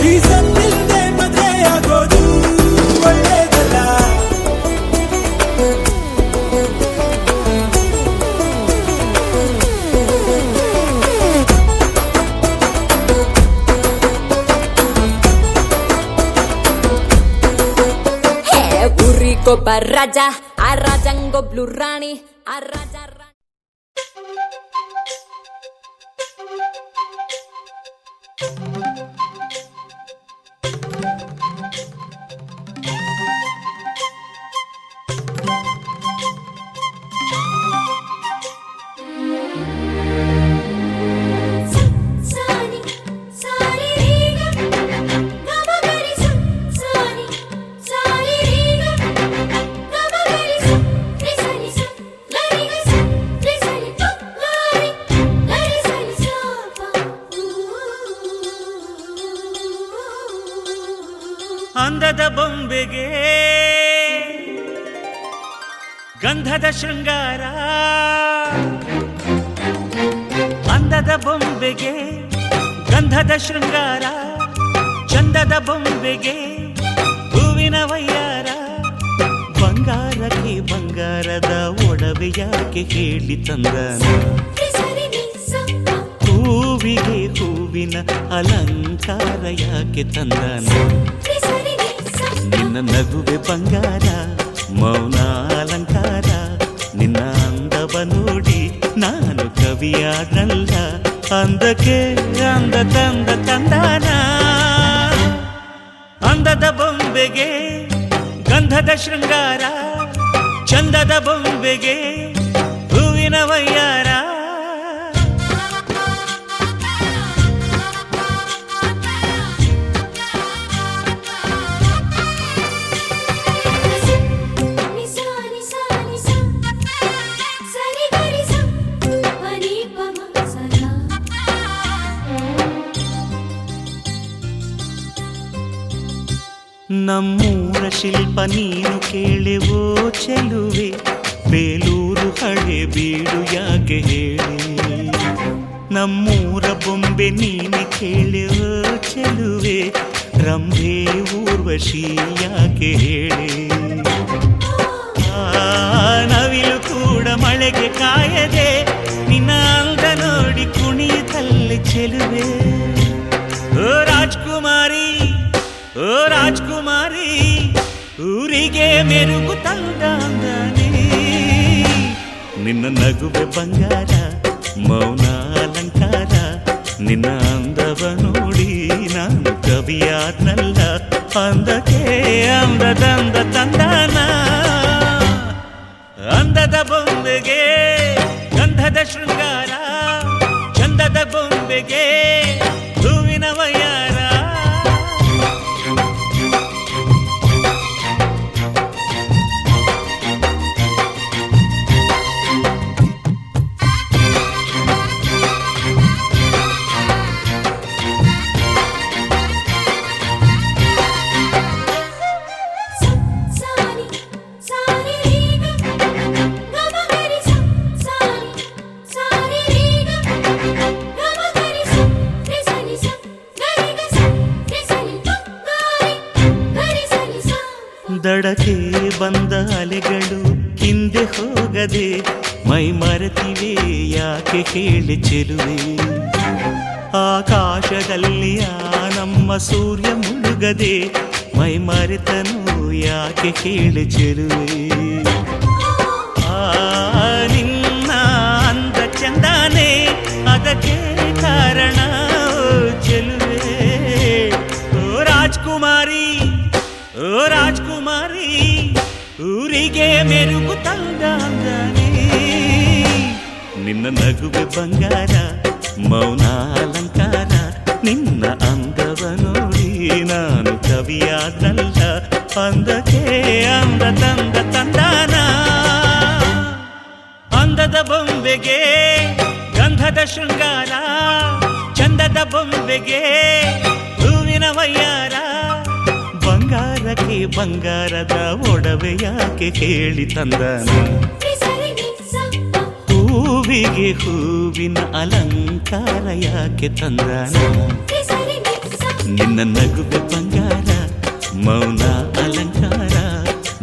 ರೀಸನ್ ಇಲ್ದೆ ಮದ್ವೆ ಆಗೋದು ಒಳ್ಳೇದಲ್ಲ. ಹೇ ಊರಿಗೊಬ್ಬ ರಾಜ ಆ ರಾಜಂಗೊಬ್ಳು ರಾಣಿ ಆ Raja Rani. Sani, sari riga, gama gari sa. Sani, sari riga, gama gari sa. Risani sa, lari sa, risani pa, lari sani sa pa. ಅಂದದ ಬೊಂಬೆಗೆ ಗಂಧದ ಶೃಂಗಾರ. ಅಂದದ ಬೊಂಬೆಗೆ ಗಂಧದ ಶೃಂಗಾರ. ಚಂದದ ಬೊಂಬೆಗೆ ಹೂವಿನ ವಯ್ಯಾರ. ಬಂಗಾರಕ್ಕೆ ಬಂಗಾರದ ಒಡವೆ ಯಾಕೆ ಹೇಳಿ ತಂದನ. Risani ni sa pa. ಹೂವಿಗೆ ಹೂವಿನ ಅಲಂಕಾರ ಯಾಕೆ ತಂದನ. Risani ni sa pa. ನಿನ್ನ ನಗುವೆ ಬಂಗಾರ ಮೌನ ಅಲಂಕಾರ. ನಿನ್ನ ಅಂದವ ನೋಡಿ ನಾನು ಕವಿಯಾದಲ್ಲ. ಅಂದಕ್ಕೆ ಅಂದ ತಂದ ತಂದಾನ. ಅಂದದ ಬೊಂಬೆಗೆ ಗಂಧದ ಶೃಂಗಾರ. ಚಂದದ ಬೊಂಬೆಗೆ ಹೂವಿನ ವಯ್ಯಾರ. Ni sa ni sa ni sa. Sari gari sa. Pani pa ma sa la. ನಮ್ಮೂರ ಶಿಲ್ಪ ನೀನು ಕೇಳೆವೋ ಚೆಲುವೆ. ಬೇಲೂರು ಹಳೆ ಬೀಡು ಯಾಕೆ ಹೇಳಿ. ನಮ್ಮೂರ ಬೊಂಬೆ ನೀನೆ ಕೇಳೆವೋ ಚೆಲುವೆ. ರಂಭೆ ಊರ್ವಶಿ ಯಾಕೆ ಹೇಳಿ. ನವಿಲು ಕೂಡ ಮಳೆಗೆ ಕಾಯದೆ ನಿನ್ನ ಅಂದ ನೋಡಿ ಕುಣಿಯುತ್ತಲ್ಲಿ ಚೆಲುವೆ. ಓ ರಾಜ್ಕುಮಾರಿ ಓ ರಾಜ್ಕುಮಾರಿ ಊರಿಗೆ ಮೆರುಗು ತಂದಾನೆ ನಿನ್ನ ನಗುವೆ ಬಂಗಾರ ಮೌನ ಅಲಂಕಾರ ನಿನ್ನ ಅಂದವ ನೋಡಿ ನಾನು ಕವಿಯಾದ್ನಲ್ಲ ಅಂದಕ್ಕೆ ಅಂದದಂದ ತಂದಾನ ಅಂದದ ಬೊಂಬೆಗೆ ಗಂಧದ ಶೃಂಗಾರ ಚಂದದ ಬೊಂಬೆಗೆ ಹೂವಿನ ವಯ್ಯಾರ ಸಾರಿ ಸಾರಿ ರೀಗ ಗಮಗರಿ ಸಾರಿ ಸಾರಿ ರೀಗ ಗಮಗರಿ ಸರಿ ಸ ಗರಿ ಗ ಸರಿ ಗರಿ ಸರಿ ಸ ದಡಕ್ಕೆ ಬಂದ ಅಲೆಗಳು ಹಿಂದೆ ಹೋಗದೆ ಮೈ ಮರೆತಿವೆ ಯಾಕೆ ಕೇಳಿ ಚೆಲುವೆ ಆಕಾಶದಲ್ಲಿ ಆ ನಮ್ಮ ಸೂರ್ಯ ಮುಳುಗದೆ ಮೈ ಮರೆತನು ಯಾಕೆ ಕೇಳಿ ಚೆಲುವೆ ಆ ನಿನ್ನ ಅಂದ ಚಂದಾನೆ ಅದಕ್ಕೆ ಕಾರಣ ಚೆಲುವೆ ಓ ರಾಜ್ಕುಮಾರಿ ಓ ರಾಜ್ಕುಮಾರಿ ಊರಿಗೆ ಮೆರುಗು ತಂದಾನೆ ನಿನ್ನ ನಗುವೆ ಬಂಗಾರ ಮೌನ ಅಲಂಕಾರ ನಿನ್ನ ಅಂದವ ನೋಡಿ ನಾನು ಕವಿಯಾದಲ್ಲ ಅಂದಕ್ಕೆ ಅಂದ ತಂದ ತಂದಾನ ಅಂದದ ಬೊಂಬೆಗೆ ಗಂಧದ ಶೃಂಗಾರ ಚಂದದ ಬೊಂಬೆಗೆ ಹೂವಿನ ವಯ್ಯಾರ ಬಂಗಾರಕ್ಕೆ ಬಂಗಾರದ ಒಡವೆ ಯಾಕೆ ಕೇಳಿ ತಂದಾನ ಹೂವಿಗೆ ಹೂವಿನ ಅಲಂಕಾರ ಯಾಕೆ ತಂದಾನ ನಿನ್ನ ನಗುವೆ ಬಂಗಾರ ಮೌನ ಅಲಂಕಾರ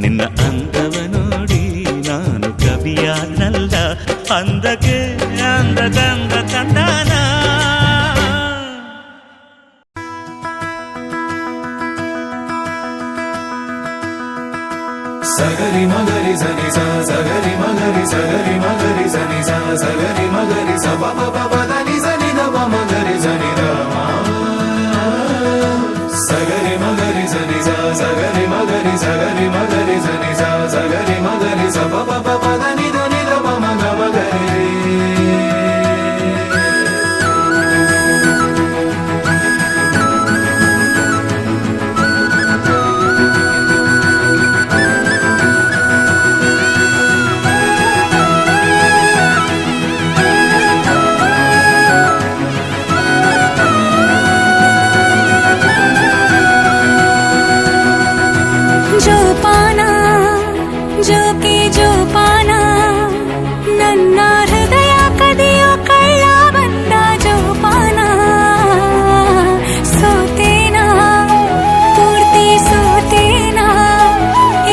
ನಿನ್ನ ಅಂದವ ನೋಡಿ ನಾನು ಕವಿಯಾನಲ್ಲ ಅಂದಕ್ಕೆ ಅಂದದಂದ ತಂದಾನ ಸಗರಿ ಮಗರಿ ಸನಿ ಸ ಸಗರಿ ಮಗರಿ ಸಗರಿ ಮಗರಿ ಸನಿ ಸ ಸಗರಿ ಮಗರಿ ಸ ಪ ಪ ಪ ಪ ದ ನಿ ಸ ನಿ ದ ಪ ಮಗರಿ ಸ ನಿ ದ ಮ ಸಗರಿ ಮಗರಿ ಸನಿ ಸ ಸಗರಿ ಮಗರಿ ಸಗರಿ ಮಗರಿ ಸನಿ ಸ ಸಗರಿ ಮಗರಿ ಸ ಪ ಪ ಪ ಪ ದ ನಿ ದ ಪ ಮಗ ಮಗರಿ ಜೋಪಾನ ಜೋಕೆ ಜೋಪಾನ ನನ್ನ ಹೃದಯ ಕದಿಯೋ ಕಳ್ಳ ಬಂದ ಜೋಪಾನ ಸೋತೇನಾ ಪೂರ್ತಿ ಸೋತೇನಾ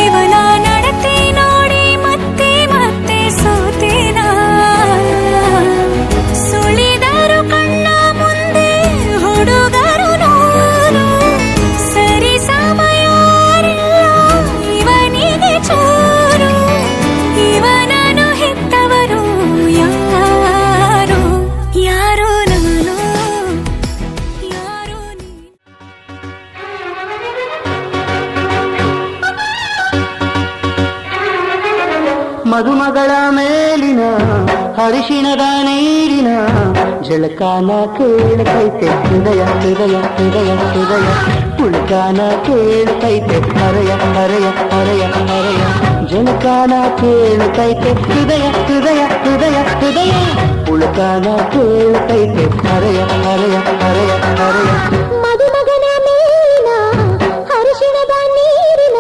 ಇವನ ನಡತೆ ನೋಡಿ ಮತ್ತೆ ಮತ್ತೆ ಸೋತೇನಾ ಸುಳಿದರು ಕಣ್ಣ ಮುಂದೆ ಹುಡುಗರು ನೋಡು ಸರಿ ಸಮಯ ಇವನಿಗೆ ಚೂರು ಇವನನ್ನು ಹೆತ್ತವರು ಯಾರು ಯಾರು ನಾನು ಯಾರು ಮದುಮಗಳ ಮೇಲಿನ ಹರಿಶಿಣದ ನೀರಿನ ಜಳಕಾನ ಕೇಳತೈತೆ ಹೃದಯ ಹೃದಯ ಹೃದಯ ಹೃದಯ ಪುಳಕಾನ ಕೇಳತೈತೆ ಹರೆಯ ಹರೆಯ ಹರೆಯ ಹರೆಯ ಜಳಕಾನ ಕೇಳತೈತೆ ಹೃದಯ ಹೃದಯ ಹೃದಯ ಹೃದಯ ಪುಳಕಾನ ಕೇಳತೈತೆ ಹರೆಯ ಹರೆಯ ಹರೆಯ ಹರೆಯ ಮದುಮಗನ ಮೇಲಿನ ಹರಿಶಿಣದ ನೀರಿನ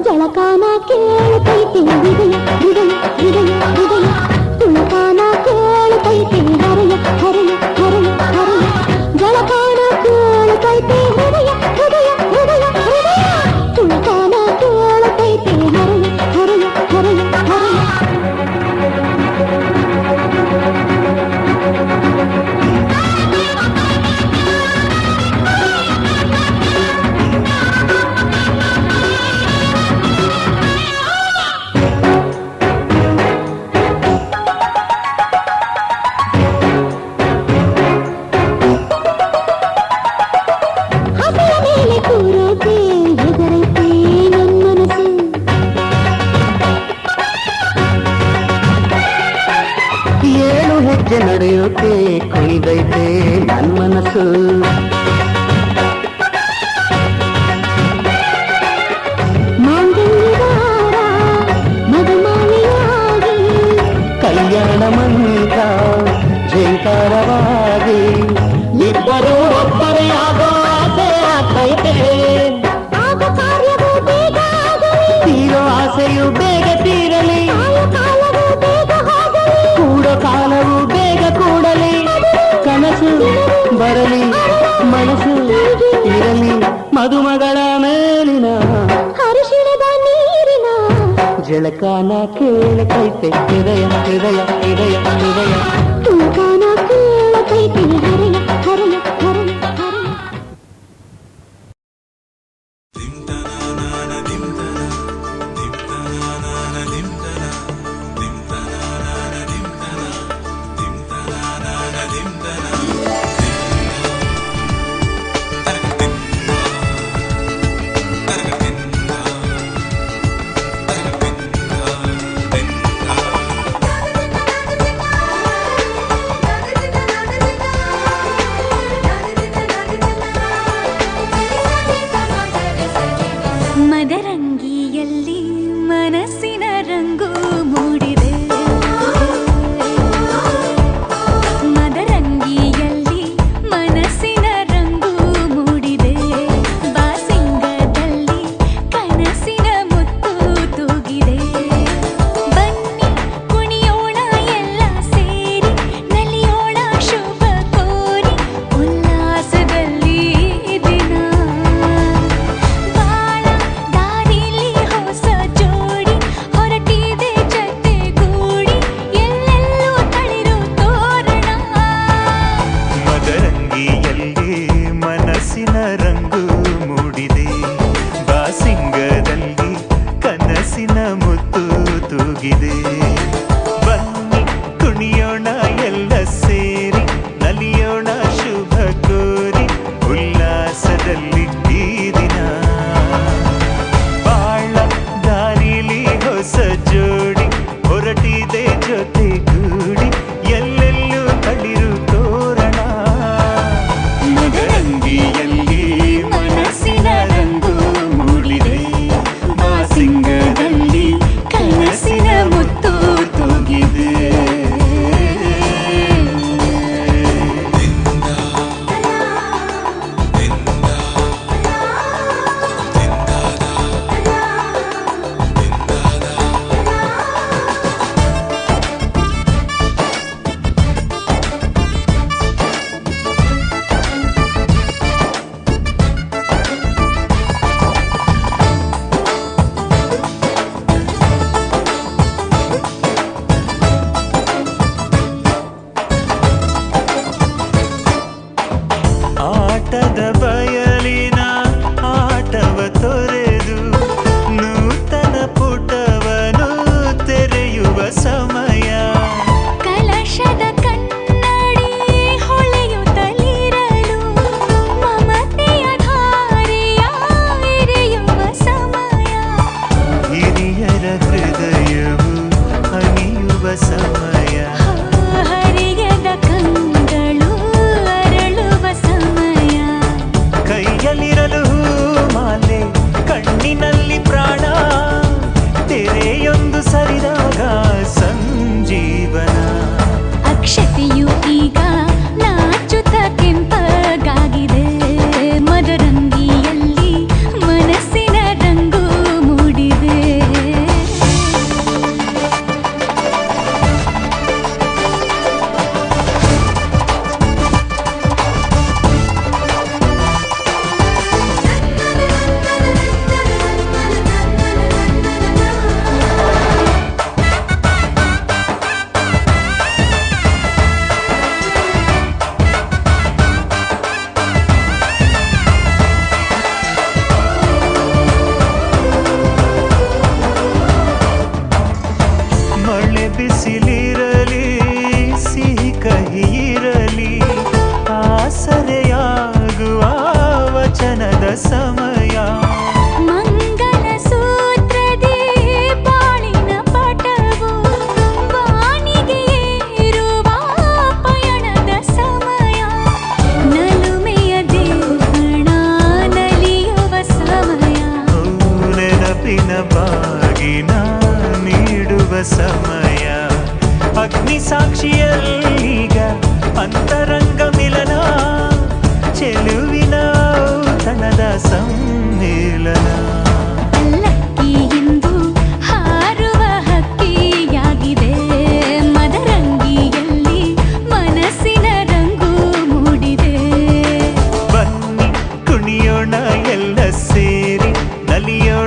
ಜಳಕಾನ ಕೇಳತೈತೆ ಹೃದಯ ಹೃದಯ ಹೃದಯ ಹೃದಯ ತುಳಕಾನ ಕೇಳತೈತೆ ಹರೆಯ ಹರೆಯ ಹರೆಯ ಹರೆಯ ಜಳಕಾನ ಕೇಳತೈತೆ ಹೃದಯ ಹೃದಯ ಹೃದಯ ಹೃದಯ ತುಳಕಾನ ಕೇಳತೈತೆ ಹರೆಯ ಹರೆಯ ಹರೆಯ ಹರೆಯ ಹೆಜ್ಜೆ ನಡೆಯೋಕೆ ಕುಣಿದೈತೆ ನನ್ ಮನಸ್ಸು. ಕಲ್ಯಾಣ ಮಂತ್ರ ಝೇಂಕಾರವಾಗಿ ಇಬ್ಬರು ಒಬ್ಬರೇ ಆಗೋ ಆಸೆ ಆಗ್ತೈತೆ. ತೀರೋ ಆಸೆಯು ಬೇಗ ತೀರಲಿ, ಕೂಡೋ ಕಾಲವು ಬೇಗ ಕೂಡಲಿ. ಕನಸು ಬರಲಿ, ಮನಸ್ಸು ಇರಲಿ, ಮದುಮಗಳ ಮೇಲಿನ ಹರಿಶಿಣದ ನೀರಿನ ಜಳಕಾನ ಕೇಳಕೈತೆ ಹೃದಯ ಹೃದಯ ಹೃದಯ ಹೃದಯ. ತೂಕಾನ ಕೇಳಕೈತಿ ಹರೆಯ ಹರೆಯ ಹರೆಯ ಹರೆಯ. ಮದರಂಗಿಯಲ್ಲಿ ಮನಸ್ಸಿನ ರಂಗು ಮೂಡಿದೆ. ಮದರಂಗಿಯಲ್ಲಿ ಮನಸ್ಸಿನ ರಂಗು ಮೂಡಿದೆ. ಬಾಸಿಂಗದಲ್ಲಿ ಕನಸಿನ ಮುತ್ತು ತೂಗಿದೆ. ಬನ್ನಿ ಕುಣಿಯೋಣ ಎಲ್ಲ ಸೇರಿ, ನಲಿಯೋಣ ಶುಭ ಕೋರಿ ಉಲ್ಲಾಸದಲ್ಲಿ ದಿನ. ದಾರಿಲಿ ಹೊಸ ಜೋಡಿ ಹೊರಟಿದೆ ಜೊತೆಗೂಡಿ, ಎಲ್ಲೆಲ್ಲೂ ತಳಿರು ತೋರಣ. ಮದರಂಗಿಯಲ್ಲಿ ಮನಸ್ಸಿನ ರಂಗು ಮೂಡಿದೆ. ಬಾಸಿಂಗದಲ್ಲಿ ಕನಸಿನ ಮುತ್ತು ತೂಗಿದೆ. ಬನ್ನಿ ಕುಣಿಯೋಣ ಎಲ್ಲ ಸೇರಿ, ನಲಿಯೋಣ ಶುಭ ಕೋರಿ ಉಲ್ಲಾಸದಲ್ಲಿ ಈ ದಿನ. ಬಾಳ ದಾರಿಲಿ ಹೊಸ ಜೋಡಿ ಹೊರಟಿದೆ ಜೊತೆಗೂಡಿ, ಎಲ್ಲೆಲ್ಲೂ ತಳಿರು ತೋರಣ. ಮದರಂಗಿಯಲ್ಲಿ ಮನಸ್ಸಿನ ರಂಗು ಮೂಡಿದೆ. ಬಾಸಿಂಗದಲ್ಲಿ ಕನಸಿನ ಮುತ್ತು ತೂಗಿದೆ. ಆಟದ ಬಯಲಿನ ಆಟವ ತೊರೆದು ನೂತನ ಪುಟವನು ತೆರೆಯುವ ಸಮಯ. ಕಲಶದ ಕನ್ನಡಿ ಹೊಳೆಯುತ್ತಲಿರಲು ಮಮತೆಯ ಧಾರೆಯ ಎರೆಯುವ ಸಮಯ. ಹಿರಿಯರ ಹೃದಯವು ಹನಿಯುವ ಸಮಯ. ಹರಿಯದ ಕಂಗಳು ಅರಳುವ ಸಮಯ. ಕೈಯಲ್ಲಿರಲು ಮಾಲೆ, ಕಣ್ಣಿನಲ್ಲಿ ಪ್ರಾಣ. ತೆರೆಯೊಂದು ಸರಿದಾಗ ಸಂಜೀವನ. ಅಕ್ಷತೆಯು ಈಗ ನಾಚುತ್ತ ಕೆಂಪಗಾಗಿದೆ. ಮದರಂಗಿಯಲ್ಲಿ ಮನಸ್ಸಿನ ರಂಗು ಮೂಡಿದೆ. ಮಳೆ ಬಿಸಿಲಿರಲಿ, ಸಿಹಿ ಕಹಿ ಇರಲಿ, ಆಸರೆಯಾಗುವ ವಚನದ ಸಮಯ. ಮಂಗಲ ಸೂತ್ರದಿ ಬಾಳಿನ ಪಟವು ಬಾಣಿಗೆ ಏರುವ ಸಮಯ ಅಗ್ನಿ ಸಾಕ್ಷಿಯಲ್ಲೀಗ ಅಂತರಂಗ ಮಿಲನ ಚೆಲುವಿನ ಔತಣದ ಸಮ್ಮಿಲನ ಲಕ್ಕಿ ಎಂದು ಹಾರುವ ಹಕ್ಕಿಯಾಗಿದೆ ಮದರಂಗಿಯಲ್ಲಿ ಮನಸ್ಸಿನ ರಂಗು ಮೂಡಿದೆ ಬನ್ನಿ ಕುಣಿಯೋಣ ಎಲ್ಲ ಸೇರಿ ನಲಿಯೋಣ